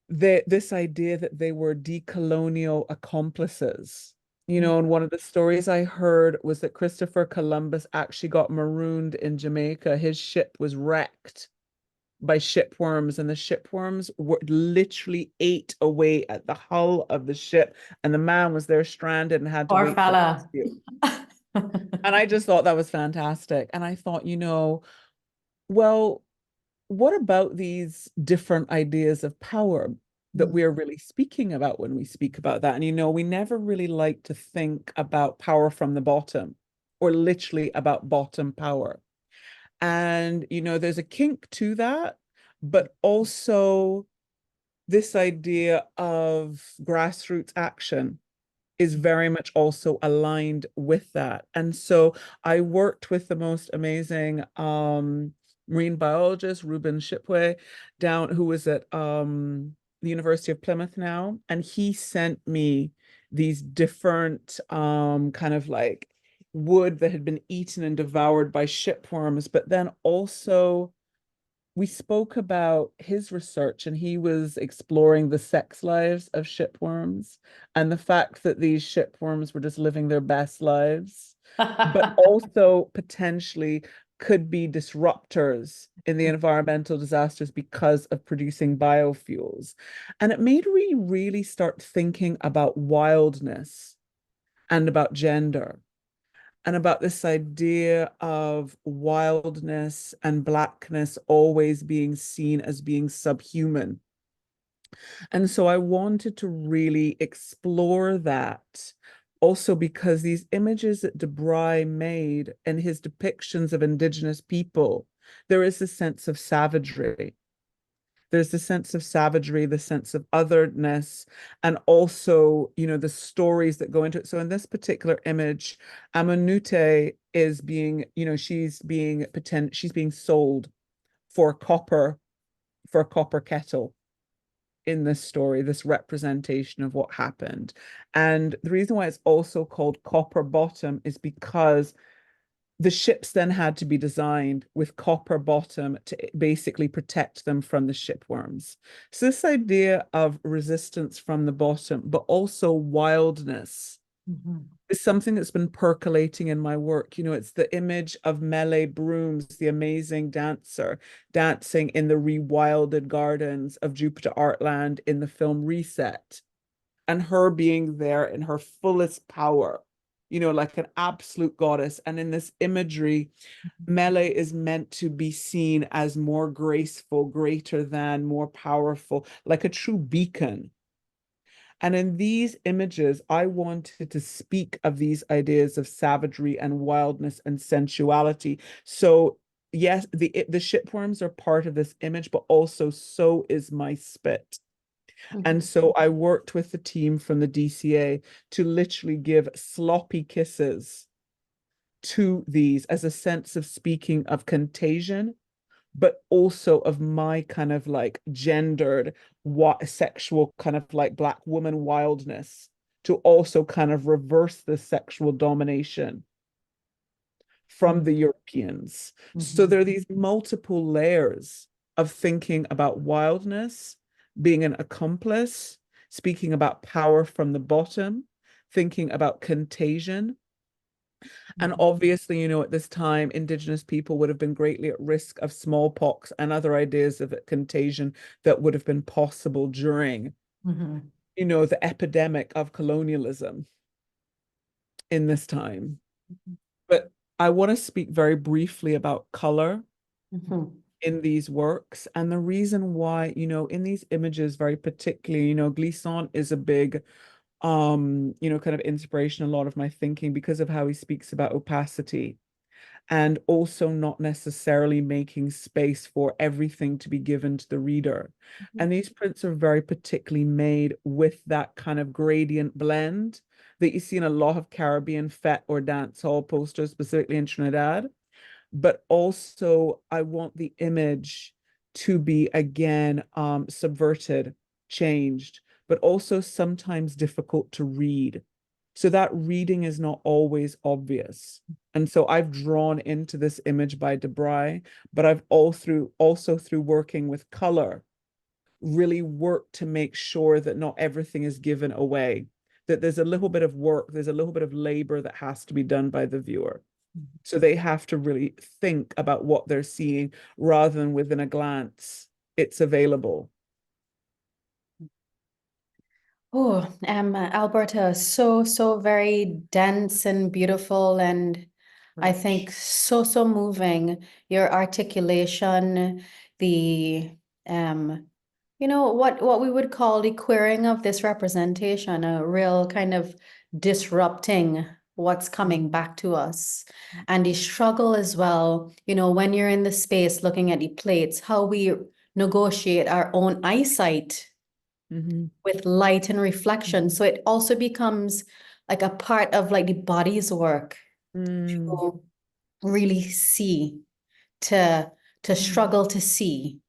[SPEAKER 4] this idea that they were decolonial accomplices. And one of the stories I heard was that Christopher Columbus actually got marooned in Jamaica. His ship was wrecked by shipworms, and the shipworms literally ate away at the hull of the ship, and the man was there stranded and had to
[SPEAKER 3] Poor
[SPEAKER 4] wait for
[SPEAKER 3] fella.
[SPEAKER 4] rescue. And I just thought that was fantastic. And I thought, well, what about these different ideas of power that we're really speaking about when we speak about that? And we never really like to think about power from the bottom, or literally about bottom power. And there's a kink to that, but also this idea of grassroots action is very much also aligned with that. And so I worked with the most amazing marine biologist, Ruben Shipway, who was at the University of Plymouth now. And he sent me these different kind of like wood that had been eaten and devoured by shipworms, but then also we spoke about his research, and he was exploring the sex lives of shipworms and the fact that these shipworms were just living their best lives, but also potentially could be disruptors in the environmental disasters because of producing biofuels. And it made me really start thinking about wildness and about gender, and about this idea of wildness and Blackness always being seen as being subhuman. And so I wanted to really explore that, also because these images that Debray made and his depictions of Indigenous people, there is a sense of savagery. There's the sense of savagery, the sense of otherness, and also, the stories that go into it. So in this particular image, Amanute is being, she's being sold for a copper kettle in this story, this representation of what happened. And the reason why it's also called Copper Bottom is because the ships then had to be designed with copper bottom to basically protect them from the shipworms. So this idea of resistance from the bottom, but also wildness, is something that's been percolating in my work. It's the image of Mele Brooms, the amazing dancer, dancing in the rewilded gardens of Jupiter Artland in the film Reset, and her being there in her fullest power, like an absolute goddess. And in this imagery, Mele is meant to be seen as more graceful, greater than, more powerful, like a true beacon. And in these images, I wanted to speak of these ideas of savagery and wildness and sensuality. So yes, the shipworms are part of this image, but also so is my spit. And so I worked with the team from the DCA to literally give sloppy kisses to these as a sense of speaking of contagion, but also of my kind of like gendered, sexual kind of like Black woman wildness, to also kind of reverse the sexual domination from the Europeans. So there are these multiple layers of thinking about wildness, being an accomplice, speaking about power from the bottom, thinking about contagion. And obviously, at this time, Indigenous people would have been greatly at risk of smallpox and other ideas of contagion that would have been possible during, the epidemic of colonialism in this time. But I want to speak very briefly about color in these works. And the reason why, in these images, very particularly, Glissant is a big, kind of inspiration, a lot of my thinking, because of how he speaks about opacity and also not necessarily making space for everything to be given to the reader. And these prints are very particularly made with that kind of gradient blend that you see in a lot of Caribbean fete or dance hall posters, specifically in Trinidad. but also I want the image to be again subverted, changed, but also sometimes difficult to read. So that reading is not always obvious. And so I've drawn into this image by Debray, but I've also through working with color, really worked to make sure that not everything is given away, that there's a little bit of work, there's a little bit of labor that has to be done by the viewer. So they have to really think about what they're seeing rather than within a glance, it's available.
[SPEAKER 2] Oh, Alberta, so very dense and beautiful, and I think so moving. Your articulation, the what we would call the queering of this representation, a real kind of disrupting what's coming back to us, and the struggle as well. When you're in the space looking at the plates, how we negotiate our own eyesight with light and reflection. So it also becomes like a part of like the body's work to really see, to struggle to see.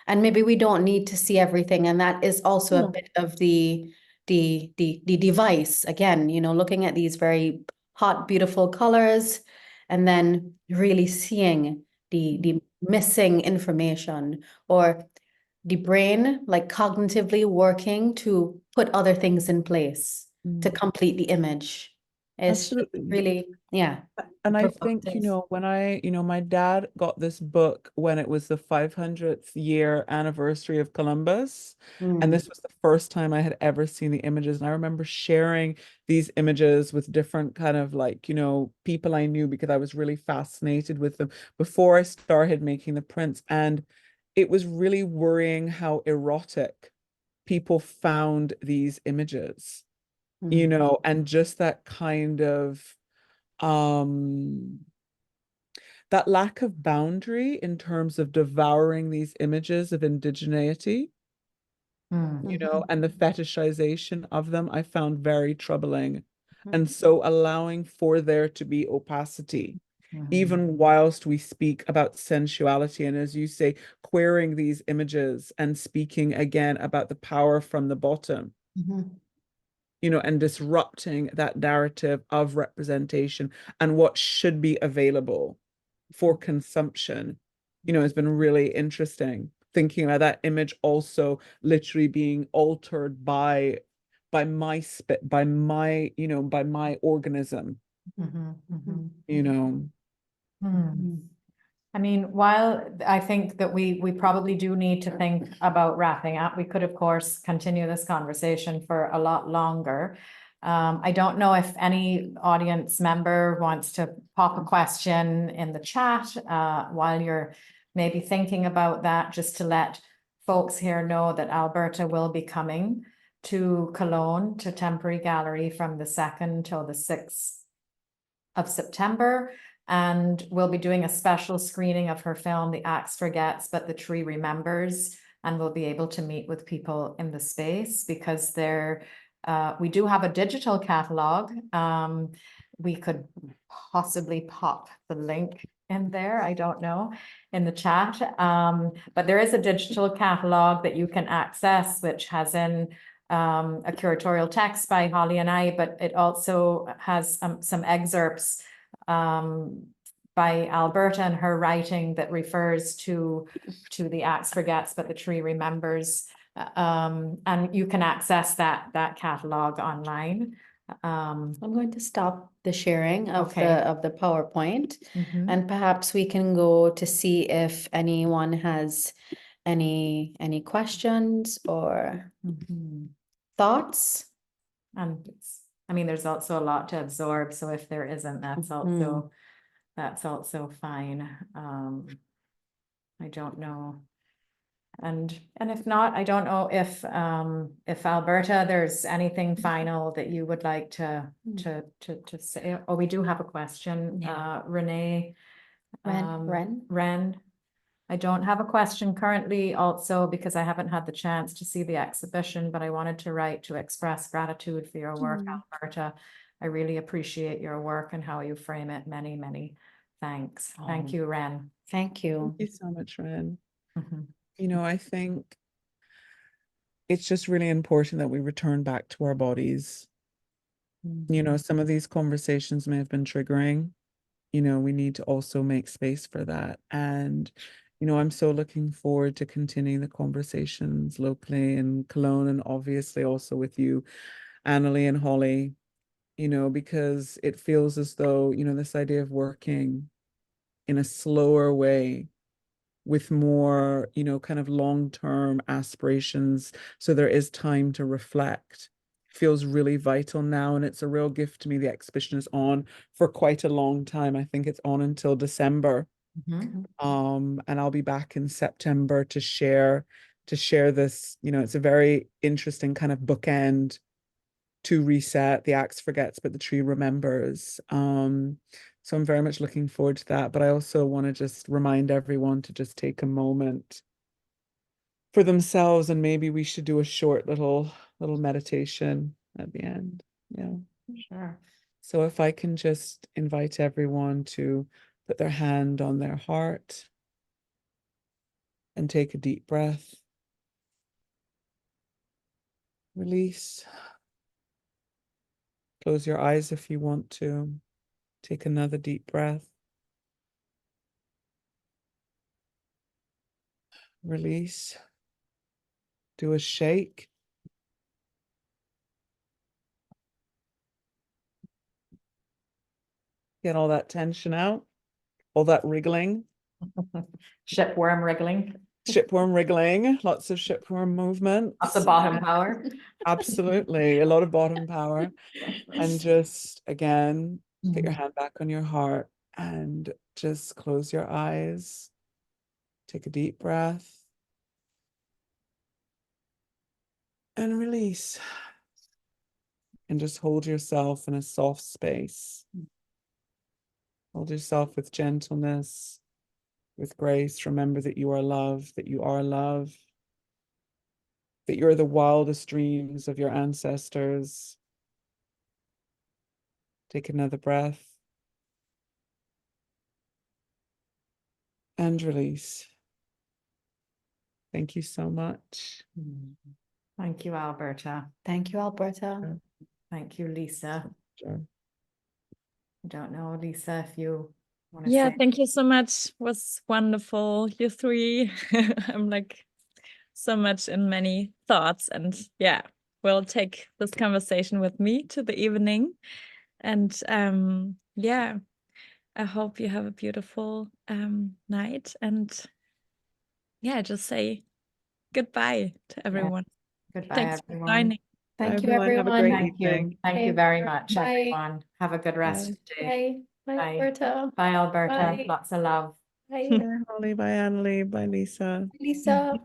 [SPEAKER 2] And maybe we don't need to see everything. And that is also a bit of the device. Again, looking at these very hot, beautiful colors, and then really seeing the missing information, or the brain like cognitively working to put other things in place to complete the image. It's
[SPEAKER 4] Absolutely.
[SPEAKER 2] really, yeah.
[SPEAKER 4] And I think,
[SPEAKER 2] provocative.
[SPEAKER 4] when my dad got this book when it was the 500th year anniversary of Columbus, and this was the first time I had ever seen the images. And I remember sharing these images with different kind of like, people I knew, because I was really fascinated with them before I started making the prints. And it was really worrying how erotic people found these images, and just that kind of that lack of boundary in terms of devouring these images of indigeneity, and the fetishization of them, I found very troubling. And so allowing for there to be opacity, even whilst we speak about sensuality, and as you say, queering these images and speaking again about the power from the bottom, and disrupting that narrative of representation and what should be available for consumption, has been really interesting. Thinking about that image also literally being altered by my spit, by my, by my organism,
[SPEAKER 3] I mean, while I think that we probably do need to think about wrapping up, we could, of course, continue this conversation for a lot longer. I don't know if any audience member wants to pop a question in the chat while you're maybe thinking about that, just to let folks here know that Alberta will be coming to Cologne, to Temporary Gallery, from the 2nd till the 6th of September. And we'll be doing a special screening of her film, The Axe Forgets, but the Tree Remembers. And we'll be able to meet with people in the space, because we do have a digital catalog. We could possibly pop the link in there, I don't know, in the chat. But there is a digital catalog that you can access, which has in a curatorial text by Holly and I, but it also has some excerpts by Alberta and her writing that refers to The Axe Forgets, but the Tree Remembers. And you can access that catalog online.
[SPEAKER 2] I'm going to stop the sharing of
[SPEAKER 3] Okay.
[SPEAKER 2] the PowerPoint, and perhaps we can go to see if anyone has any questions or thoughts.
[SPEAKER 3] And I mean, there's also a lot to absorb, so if there isn't, that's also fine. I don't know. And if not, I don't know if Alberta, there's anything final that you would like to say. Oh, we do have a question. Renee. Ren. I don't have a question currently, also because I haven't had the chance to see the exhibition, but I wanted to write to express gratitude for your work, Alberta. I really appreciate your work and how you frame it. Many, many Thanks. Thank you, Ren.
[SPEAKER 2] Thank you.
[SPEAKER 4] Thank you so much, Ren.
[SPEAKER 3] Mhm.
[SPEAKER 4] You know, I think it's just really important that we return back to our bodies. You know, some of these conversations may have been triggering. You know, we need to also make space for that. And, you know, I'm so looking forward to continuing the conversations locally in Cologne and obviously also with you, Annalie and Holly, you know, because it feels as though, you know, this idea of working in a slower way with more, you know, kind of long-term aspirations. So there is time to reflect. Feels really vital now. And it's a real gift to me. The exhibition is on for quite a long time. I think it's on until December.
[SPEAKER 3] Mhm.
[SPEAKER 4] And I'll be back in September to share this. You know, it's a very interesting kind of bookend to reset. The axe forgets, but the tree remembers. So I'm very much looking forward to that. But I also want to just remind everyone to just take a moment for themselves, and maybe we should do a short little meditation at the end. Yeah.
[SPEAKER 3] Sure.
[SPEAKER 4] So if I can just invite everyone to put their hand on their heart and take a deep breath. Release. Close your eyes if you want to. Take another deep breath. Release. Do a shake. Get all that tension out, all that wriggling.
[SPEAKER 3] Shipworm wriggling.
[SPEAKER 4] Shipworm wriggling, lots of shipworm movements.
[SPEAKER 3] Lots of bottom power.
[SPEAKER 4] Absolutely, a lot of bottom power. And just, again, put your hand back on your heart and just close your eyes. Take a deep breath. And release. And just hold yourself in a soft space. Hold yourself with gentleness, with grace. Remember that you are love, that you are love, that you're the wildest dreams of your ancestors. Take another breath. And release. Thank you so much.
[SPEAKER 3] Thank you, Alberta.
[SPEAKER 2] Thank you, Alberta.
[SPEAKER 3] Thank you, Lisa.
[SPEAKER 4] Sure.
[SPEAKER 3] I don't know, Lisa, if you want to
[SPEAKER 1] Yeah,
[SPEAKER 3] say.
[SPEAKER 1] thank you so much. It was wonderful, you three. I'm like so much in many thoughts, and yeah, we'll take this conversation with me to the evening. And yeah, I hope you have a beautiful night, and yeah, just say goodbye to everyone.
[SPEAKER 3] Goodbye,
[SPEAKER 1] Thanks for
[SPEAKER 3] everyone.
[SPEAKER 1] joining.
[SPEAKER 2] Thank you,
[SPEAKER 4] everyone. Have a
[SPEAKER 2] everyone.
[SPEAKER 4] great
[SPEAKER 3] Thank you.
[SPEAKER 4] evening.
[SPEAKER 3] Thank you
[SPEAKER 2] Okay.
[SPEAKER 3] very much,
[SPEAKER 2] Bye.
[SPEAKER 3] everyone. Have a good rest of the day.
[SPEAKER 2] Bye. Bye,
[SPEAKER 3] Bye.
[SPEAKER 2] Alberta.
[SPEAKER 3] Bye, Alberta.
[SPEAKER 2] Bye.
[SPEAKER 3] Lots of love.
[SPEAKER 2] Bye,
[SPEAKER 4] Bye, Holly. Bye, Annalie. Bye, Lisa.
[SPEAKER 2] Lisa.